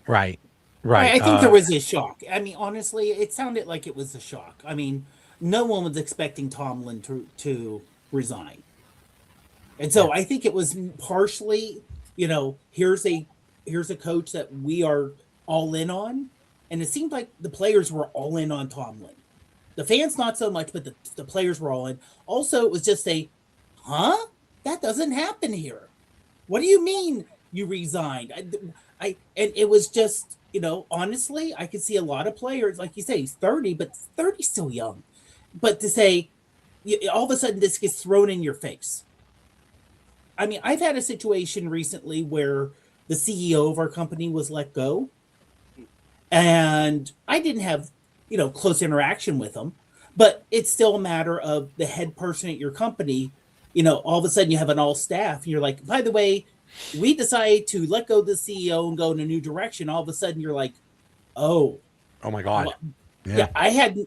Right. I think there was a shock. I mean, honestly, it sounded like it was a shock. I mean, no one was expecting Tomlin to resign. And so I think it was partially, here's a coach that we are all in on. And it seemed like the players were all in on Tomlin. The fans, not so much, but the players were all in. Also, it was just that doesn't happen here. What do you mean you resigned? And it was just, honestly, I could see a lot of players, like you say, he's 30, but 30's still young. But to say, all of a sudden this gets thrown in your face. I mean, I've had a situation recently where the CEO of our company was let go. And I didn't have, close interaction with him. But it's still a matter of the head person at your company. All of a sudden you have an all staff. And you're like, by the way, we decide to let go of the CEO and go in a new direction. All of a sudden you're like, oh my God. Well, yeah, I had,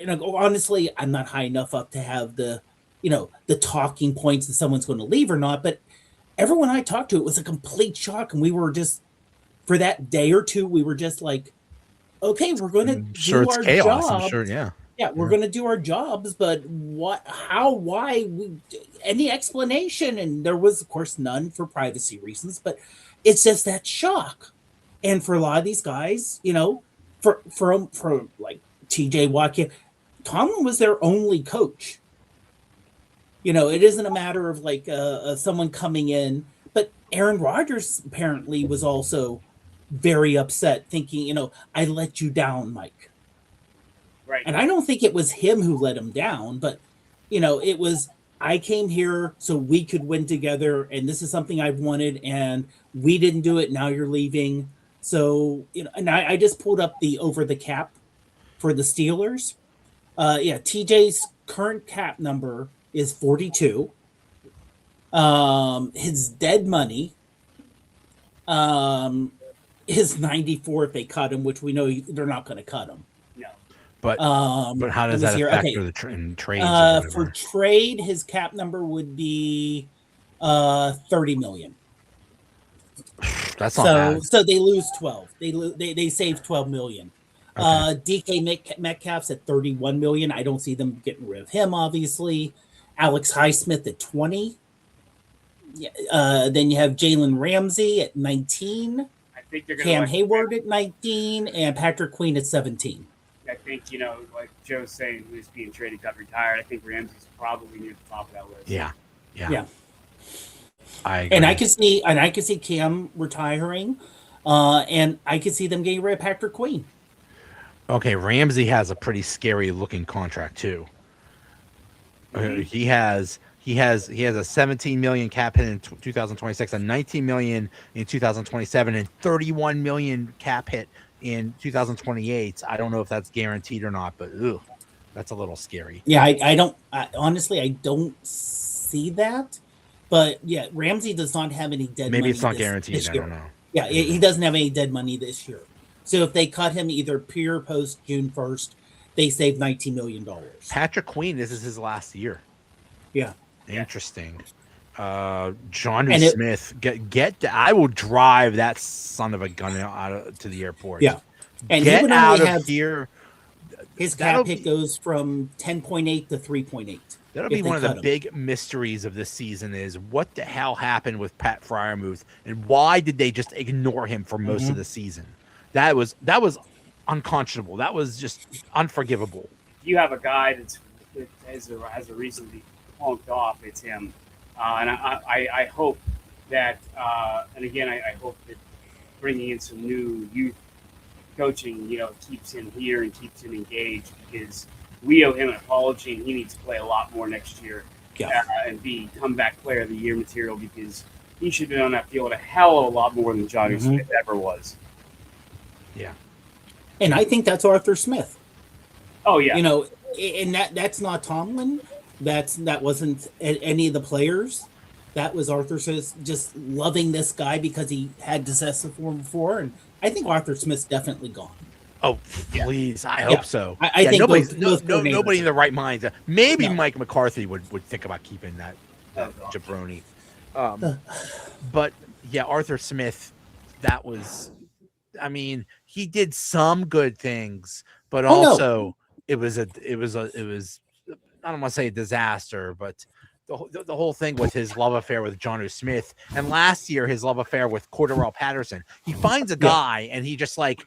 honestly, I'm not high enough up to have the talking points that someone's going to leave or not. But everyone I talked to, it was a complete shock. And we were just, for that day or two, we were just like, okay, we're going to do our chaos. job. I'm sure, yeah. Yeah, we're going to do our jobs, but why, any explanation? And there was, of course, none for privacy reasons, but it's just that shock. And for a lot of these guys, for like TJ Watt, Tomlin was their only coach. it isn't a matter of like someone coming in, but Aaron Rodgers apparently was also very upset, thinking, I let you down, Mike. Right. And I don't think it was him who let him down, but it was, I came here so we could win together, and this is something I've wanted, and we didn't do it. Now you're leaving. So, and I just pulled up the over the cap for the Steelers. TJ's current cap number is 42. His dead money is 94 if they cut him, which we know they're not going to cut him. No. But how does that factor the trade? For trade, his cap number would be 30 million. That's not bad. So they lose 12. They save 12 million. Okay. DK Metcalf's at 31 million. I don't see them getting rid of him, obviously. Alex Highsmith at 20. Then you have Jalen Ramsey at 19. I think they're going Cam Hayward at 19 and Patrick Queen at 17. I think, like Joe's saying, who's being traded got retired. I think Ramsey's probably near the top of that list. Yeah. I agree. And I could see Cam retiring, and I could see them getting rid of Patrick Queen. Okay, Ramsey has a pretty scary looking contract too. Mm-hmm. He has a 17 million cap hit in 2026, a 19 million in 2027, and 31 million cap hit in 2028. I don't know if that's guaranteed or not, but that's a little scary. Yeah, honestly, I don't see that. But yeah, Ramsey does not have any dead money. Maybe it's not guaranteed. I don't know. Yeah, he doesn't have any dead money this year. So if they cut him either pre or post June 1st, they save $19 million. Patrick Queen, this is his last year. Yeah. Interesting. John Smith, I will drive that son of a gun out to the airport. Yeah. And get out of here. His cap hit goes from 10.8 to 3.8. That'll be one of the big mysteries of this season is what the hell happened with Pat Freiermuth and why did they just ignore him for most of the season? That was unconscionable. That was just unforgivable. If you have a guy that has a reason to be honked off, it's him. And I hope that, and again, I hope that bringing in some new youth coaching, keeps him here and keeps him engaged because we owe him an apology and he needs to play a lot more next year and be comeback player of the year material because he should have been on that field a hell of a lot more than Johnny Smith ever was. Yeah. And I think that's Arthur Smith. Oh, yeah. And that's not Tomlin. That wasn't any of the players. That was Arthur Smith just loving this guy because he had disaster for him before. And I think Arthur Smith's definitely gone. Oh, please. I hope so. I think nobody in the right mind. Maybe Mike McCarthy would think about keeping that jabroni. But yeah, Arthur Smith, that was, he did some good things, but also it was I don't want to say a disaster, but the whole thing with his love affair with Jonnu Smith, and last year his love affair with Cordarrelle Patterson. He finds a guy and he just like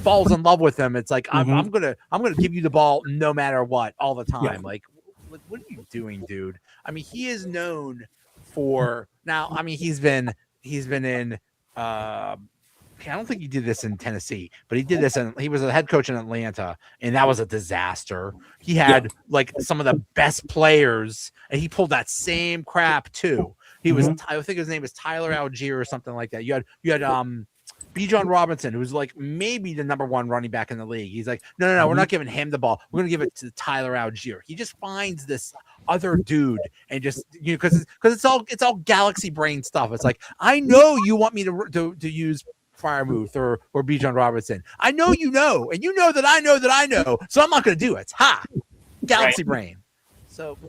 falls in love with him. It's like I'm gonna give you the ball no matter what all the time. Yeah. Like what are you doing, dude? He is known for now. He's been in. I don't think he did this in Tennessee, but he did this he was a head coach in Atlanta, and that was a disaster. He had like some of the best players, and he pulled that same crap too. He was, I think his name is Tyler Algier or something like that. You had Bijan Robinson, who's like maybe the number one running back in the league. He's like, no, we're not giving him the ball. We're gonna give it to Tyler Algier. He just finds this other dude and just because it's all galaxy brain stuff. It's like, I know you want me to use Freiermuth or Bijan Robinson. I know and you know that I know, so I'm not going to do it. Galaxy brain. So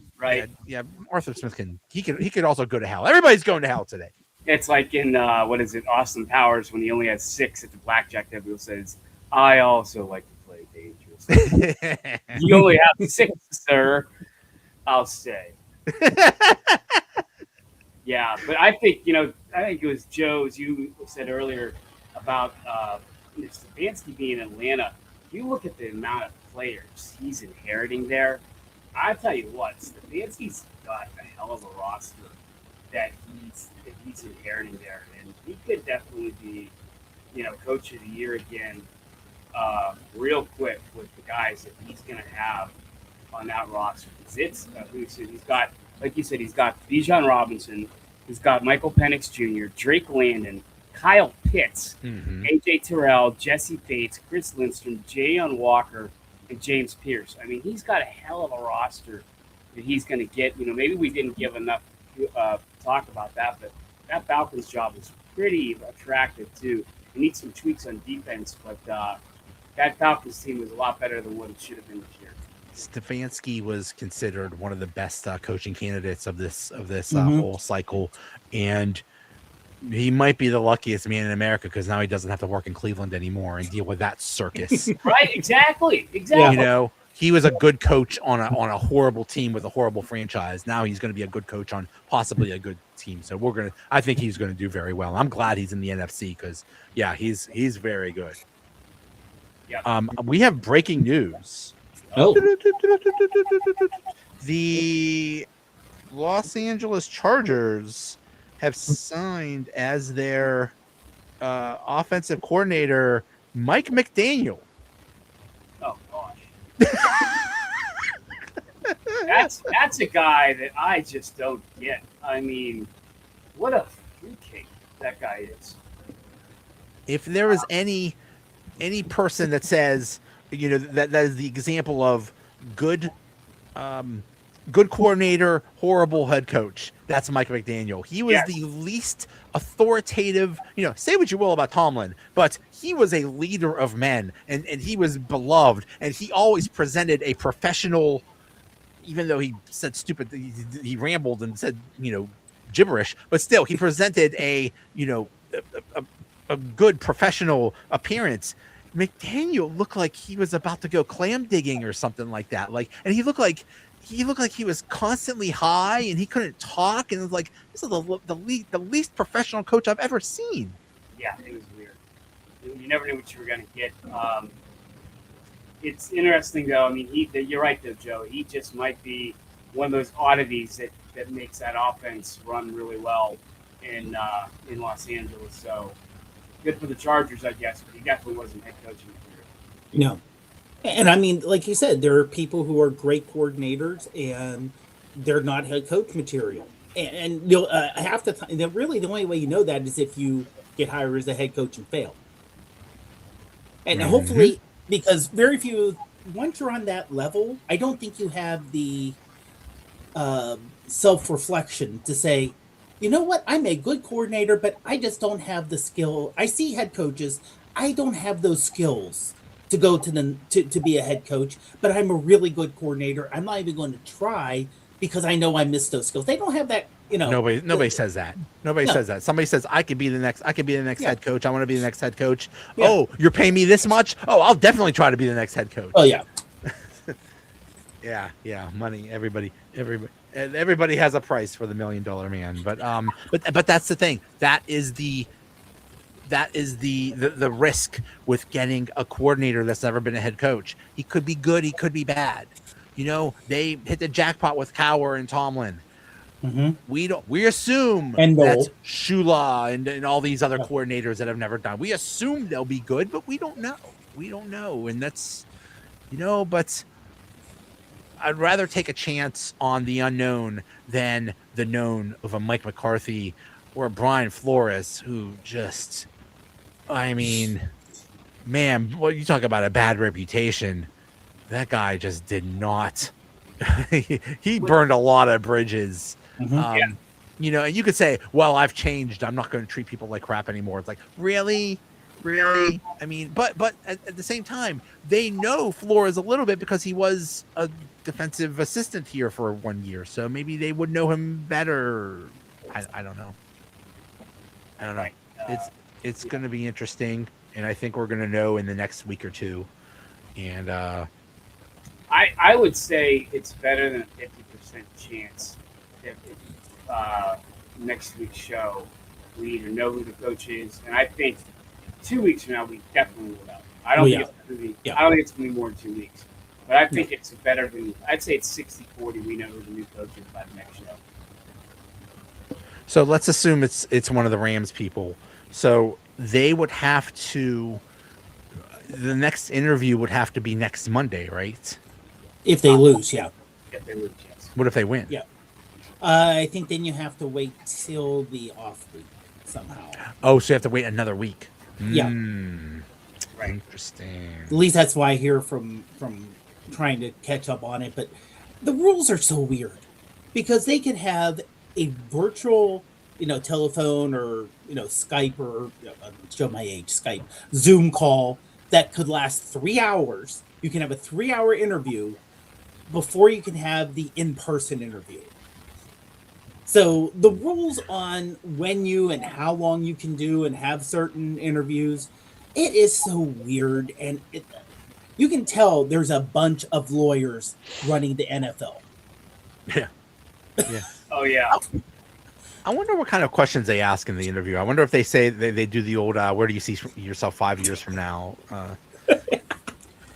yeah, Arthur Smith he could also go to hell. Everybody's going to hell today. It's like in Austin Powers when he only had 6 at the blackjack table. Says, I also like to play dangerous. You only have 6, sir. I'll stay. Yeah, but I think it was Joe, as you said earlier, about Stefanski being in Atlanta. You look at the amount of players he's inheriting there. I tell you what, Stefanski's got a hell of a roster that he's inheriting there, and he could definitely be, coach of the year again, real quick with the guys that he's going to have on that roster. He's got, like you said, he's got Bijan Robinson, he's got Michael Penix Jr., Drake Landon, Kyle Pitts, AJ Terrell, Jesse Bates, Chris Lindstrom, Jayon Walker, and James Pierce. I mean, he's got a hell of a roster that he's going to get. Maybe we didn't give enough talk about that, but that Falcons job is pretty attractive too. He needs some tweaks on defense, but that Falcons team was a lot better than what it should have been this year. Stefanski was considered one of the best coaching candidates of this whole cycle, and he might be the luckiest man in America because now he doesn't have to work in Cleveland anymore and deal with that circus. Right? Exactly. He was a good coach on a horrible team with a horrible franchise. Now he's going to be a good coach on possibly a good team. So I think he's going to do very well. I'm glad he's in the NFC because he's very good. Yeah. We have breaking news. Oh, The Los Angeles Chargers have signed as their offensive coordinator Mike McDaniel. Oh gosh. That's a guy that I just don't get. I mean, what a fruitcake that guy is. If there is any person that says, that is the example of good coordinator, horrible head coach, that's Mike McDaniel. He was the least authoritative, say what you will about Tomlin, but he was a leader of men and he was beloved, and he always presented a professional, even though he said stupid, he rambled and said, gibberish, but still he presented a good professional appearance. McDaniel looked like he was about to go clam digging or something like that. And he looked like he was constantly high and he couldn't talk. And it was like, this is the least professional coach I've ever seen. Yeah, it was weird. You never knew what you were going to get. It's interesting, though. I mean, you're right, though, Joe. He just might be one of those oddities that makes that offense run really well in Los Angeles. So good for the Chargers, I guess, but he definitely wasn't head coaching material. no. And I mean, like you said, there are people who are great coordinators and they're not head coach material. And half the time, really the only way you know that is if you get hired as a head coach and fail. And hopefully, because very few, once you're on that level, I don't think you have the self-reflection to say, you know what, I'm a good coordinator, but I just don't have the skill. I see head coaches, I don't have those skills to go to be a head coach, but I'm a really good coordinator. I'm not even going to try because I know I missed those skills. They don't have that, Nobody says that. Nobody says that. Somebody says I could be the next head coach. I want to be the next head coach. Yeah. Oh, you're paying me this much? Oh, I'll definitely try to be the next head coach. Oh yeah. Yeah, money. Everybody has a price for the $1 million man. But that's the thing. That is the risk with getting a coordinator that's never been a head coach. He could be good, he could be bad. They hit the jackpot with Cowher and Tomlin. Mm-hmm. We assume that's Shula and all these other coordinators that have never done. We assume they'll be good, but we don't know. And that's, but I'd rather take a chance on the unknown than the known of a Mike McCarthy or a Brian Flores, who just, I mean, man, well, you talk about a bad reputation. That guy just did not. He burned a lot of bridges. And you could say, well, I've changed. I'm not going to treat people like crap anymore. It's like, really? I mean, but at the same time, they know Flores a little bit because he was a defensive assistant here for 1 year. So maybe they would know him better. I don't know. It's going to be interesting, and I think we're going to know in the next week or two. And I would say it's better than a 50% chance if next week's show we either know who the coach is, and I think 2 weeks from now we definitely will know. I don't think it's going to be more than 2 weeks. But I think it's better than, I'd say it's 60-40. We know who the new coach is by the next show. So let's assume it's one of the Rams people. So they would have to, the next interview would have to be next Monday, right? If they lose, yeah. If they lose, yes. What if they win? Yeah. I think then you have to wait till the off week somehow. Oh, so you have to wait another week. Yeah. Right. Interesting. At least that's why I hear from trying to catch up on it. But the rules are so weird because they can have a virtual, telephone or Skype or show my age, Skype, Zoom call that could last 3 hours. You can have a 3-hour interview before you can have the in-person interview. So the rules on when you and how long you can do and have certain interviews, it is so weird. And you can tell there's a bunch of lawyers running the NFL. Yeah. Yeah. Oh, yeah. I wonder what kind of questions they ask in the interview. I wonder if they say they do the old where do you see yourself 5 years from now?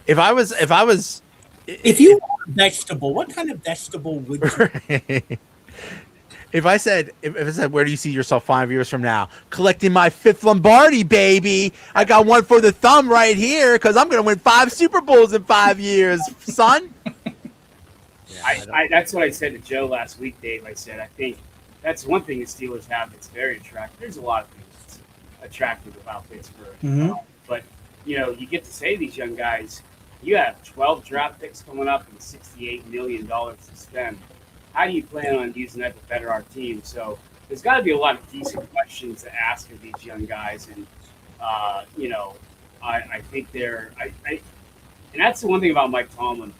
If you were a vegetable, what kind of vegetable would you? If I said where do you see yourself 5 years from now? Collecting my 5th Lombardi, baby. I got one for the thumb right here because I'm gonna win 5 Super Bowls in 5 years, son. That's what I said to Joe last week, Dave. I said I think that's one thing the Steelers have that's very attractive. There's a lot of things that's attractive about Pittsburgh, but you get to say to these young guys, you have 12 draft picks coming up and $68 million to spend. How do you plan on using that to better our team? So there's got to be a lot of decent questions to ask of these young guys, and I think and that's the one thing about Mike Tomlin.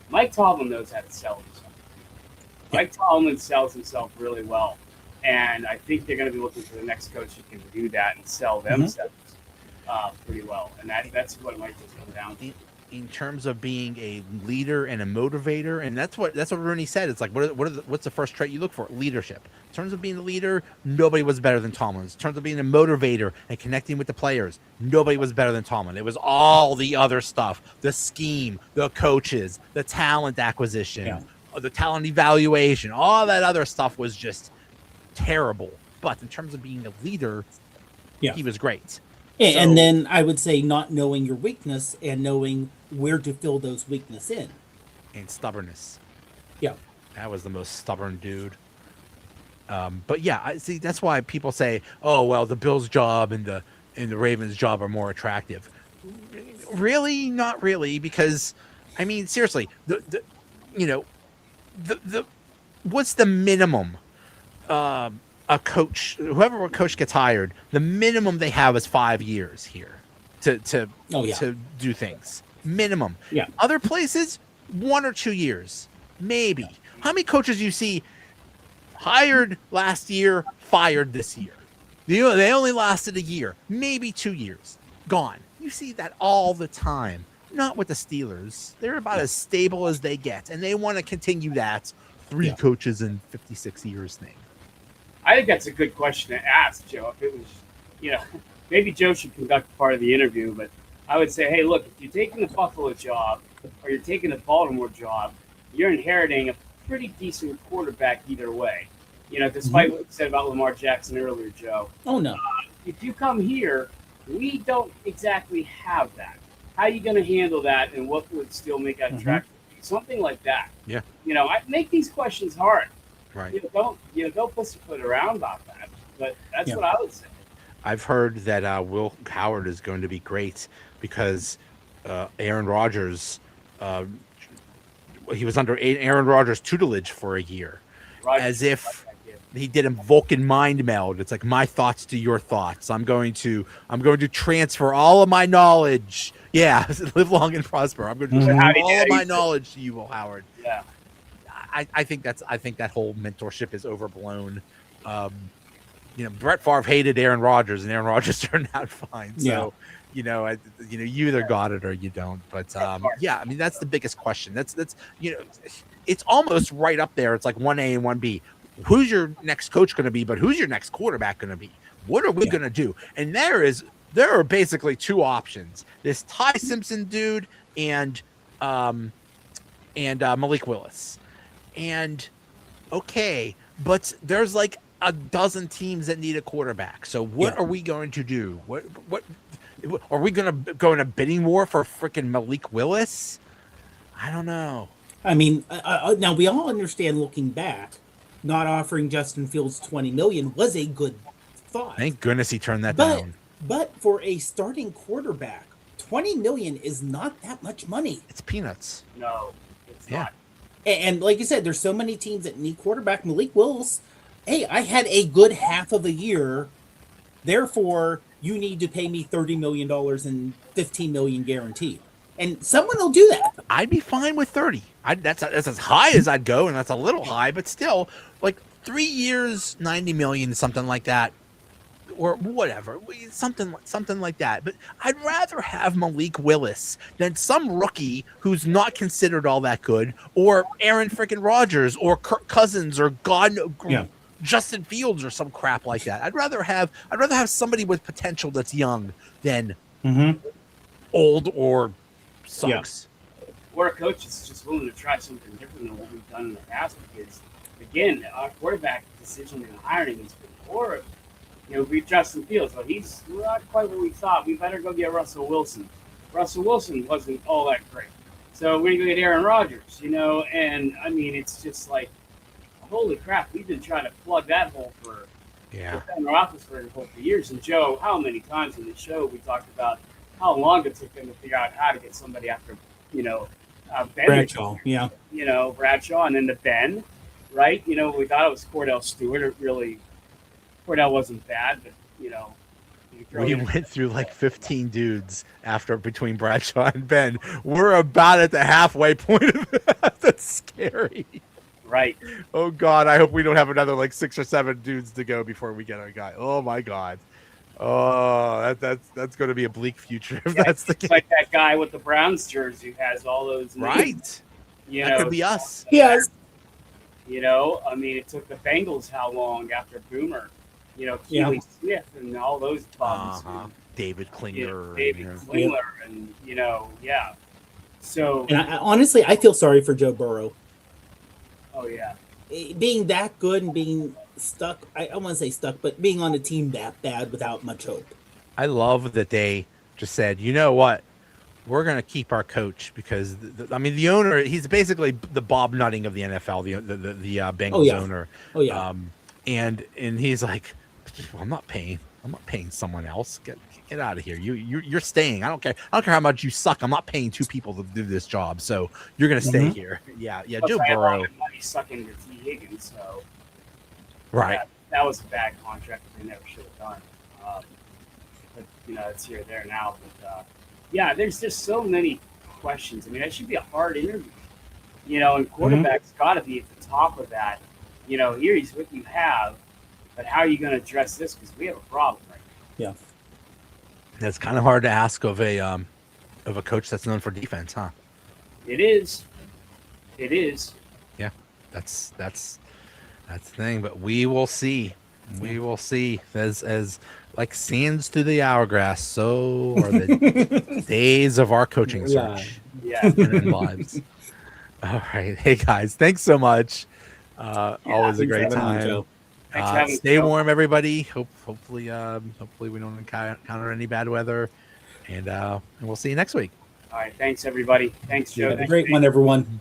Mike Tomlin knows how to sell himself. Mike Tomlin sells himself really well, and I think they're going to be looking for the next coach who can do that and sell themselves pretty well, and that's what it might just come down to. In terms of being a leader and a motivator, and that's what Rooney said. It's like what's the first trait you look for? Leadership. In terms of being a leader, nobody was better than Tomlin. In terms of being a motivator and connecting with the players, nobody was better than Tomlin. It was all the other stuff: the scheme, the coaches, the talent acquisition, the talent evaluation. All that other stuff was just terrible. But in terms of being a leader, he was great. And then I would say not knowing your weakness and knowing where to fill those weaknesses in. And stubbornness. Yeah. That was the most stubborn dude. But yeah, I see that's why people say, oh, well, the Bills' job and the Ravens' job are more attractive. Really? Not really, because I mean, seriously, the what's the minimum a coach gets hired, the minimum they have is 5 years here to do things. Minimum. Yeah. Other places, 1 or 2 years, maybe. How many coaches you see hired last year, fired this year? They only lasted a year, maybe 2 years, gone. You see that all the time. Not with the Steelers. They're about as stable as they get, and they want to continue that 3 coaches in 56 years thing. I think that's a good question to ask, Joe. If it was, maybe Joe should conduct part of the interview, but I would say, hey, look, if you're taking the Buffalo job or you're taking the Baltimore job, you're inheriting a pretty decent quarterback either way. Despite what you said about Lamar Jackson earlier, Joe. Oh, no. If you come here, we don't exactly have that. How are you going to handle that, and what would still make that attractive? Something like that. Yeah. I make these questions hard. Right. Don't pussyfoot around about that. But that's what I would say. I've heard that Will Howard is going to be great because Aaron Rodgers, he was under Aaron Rodgers' tutelage for a year, as if he did a Vulcan mind meld. It's like my thoughts to your thoughts. I'm going to transfer all of my knowledge. Yeah, live long and prosper. I'm going to transfer all of my knowledge to you, Will Howard. Yeah. I think that whole mentorship is overblown. Brett Favre hated Aaron Rodgers, and Aaron Rodgers turned out fine. So, you either got it or you don't. But I mean, that's the biggest question. That's it's almost right up there. It's like 1A and 1B. Who's your next coach going to be? But who's your next quarterback going to be? What are we going to do? And there are basically 2 options: this Ty Simpson dude and and Malik Willis. And okay, but there's like a dozen teams that need a quarterback. So what are we going to do? What are we going to go in a bidding war for freaking Malik Willis? I don't know. I mean, now we all understand looking back, not offering Justin Fields $20 million was a good thought. Thank goodness he turned that down. But for a starting quarterback, $20 million is not that much money. It's peanuts. No, it's not. And like you said, there's so many teams that need quarterback. Malik Willis, hey, I had a good half of a year. Therefore, you need to pay me $30 million and $15 million guaranteed. And someone will do that. I'd be fine with 30. That's as high as I'd go, and that's a little high, but still, like 3 years, 90 million, something like that, or whatever, something like that. But I'd rather have Malik Willis than some rookie who's not considered all that good, or Aaron freaking Rodgers, or Kirk Cousins, or Justin Fields, or some crap like that. I'd rather have somebody with potential that's young than old or sucks. Or a coach is just willing to try something different than what we've done in the past, because again, our quarterback decision and hiring has been horrible. You know, we Justin Fields, but he's not quite what we thought. We better go get Russell Wilson. Russell Wilson wasn't all that great. So we're going to go get Aaron Rodgers, you know, and I mean, it's just like, holy crap, we've been trying to plug that hole for Ben Roethlisberger for years. And Joe, how many times in the show we talked about how long it took them to figure out how to get somebody after, you know, Ben Bradshaw, you know, Bradshaw, and then the Ben, right? You know, we thought it was Cordell Stewart. Cordell wasn't bad, but, you know. We went through like 15 dudes between Bradshaw and Ben. We're about at the halfway point of that. That's scary. Right. Oh, God. I hope we don't have another like 6 or 7 dudes to go before we get our guy. Oh, my God. Oh, that's going to be a bleak future if that's the case. Like that guy with the Browns jersey who has all those names. Right. You that know, could be us. Yes. You know, I mean, it took the Bengals how long after Boomer? You know, Keely Smith and all those bums. David Klingler. Klingler and, you know, So. And honestly, I feel sorry for Joe Burrow. Oh, yeah. Being that good and being stuck, I want to say stuck, but being on a team that bad without much hope. I love that they just said, you know what? We're going to keep our coach because, the owner, he's basically the Bob Nutting of the NFL, the Bengals owner. Oh, yeah. And he's like, well, I'm not paying someone else. Get out of here. You're staying. I don't care how much you suck. I'm not paying 2 people to do this job. So you're going to stay here. Yeah. Joe Burrow. Money sucking to T. Higgins. So. Right. That was a bad contract that they never should have done. But, you know, it's here, there, now. But, there's just so many questions. I mean, that should be a hard interview. You know, and quarterback's got to be at the top of that. You know, here's what you have, but how are you going to address this? Because we have a problem right now. Yeah. That's kind of hard to ask of a coach that's known for defense, huh? It is. Yeah, that's the thing. But we will see. We will see. As like sands through the hourglass, so are the days of our coaching search. And lives. All right, hey guys, thanks so much. Always a great time. Stay warm, everybody. Hopefully we don't encounter any bad weather, and we'll see you next week. All right, thanks everybody. Thanks, Joe. Have a great one, everyone.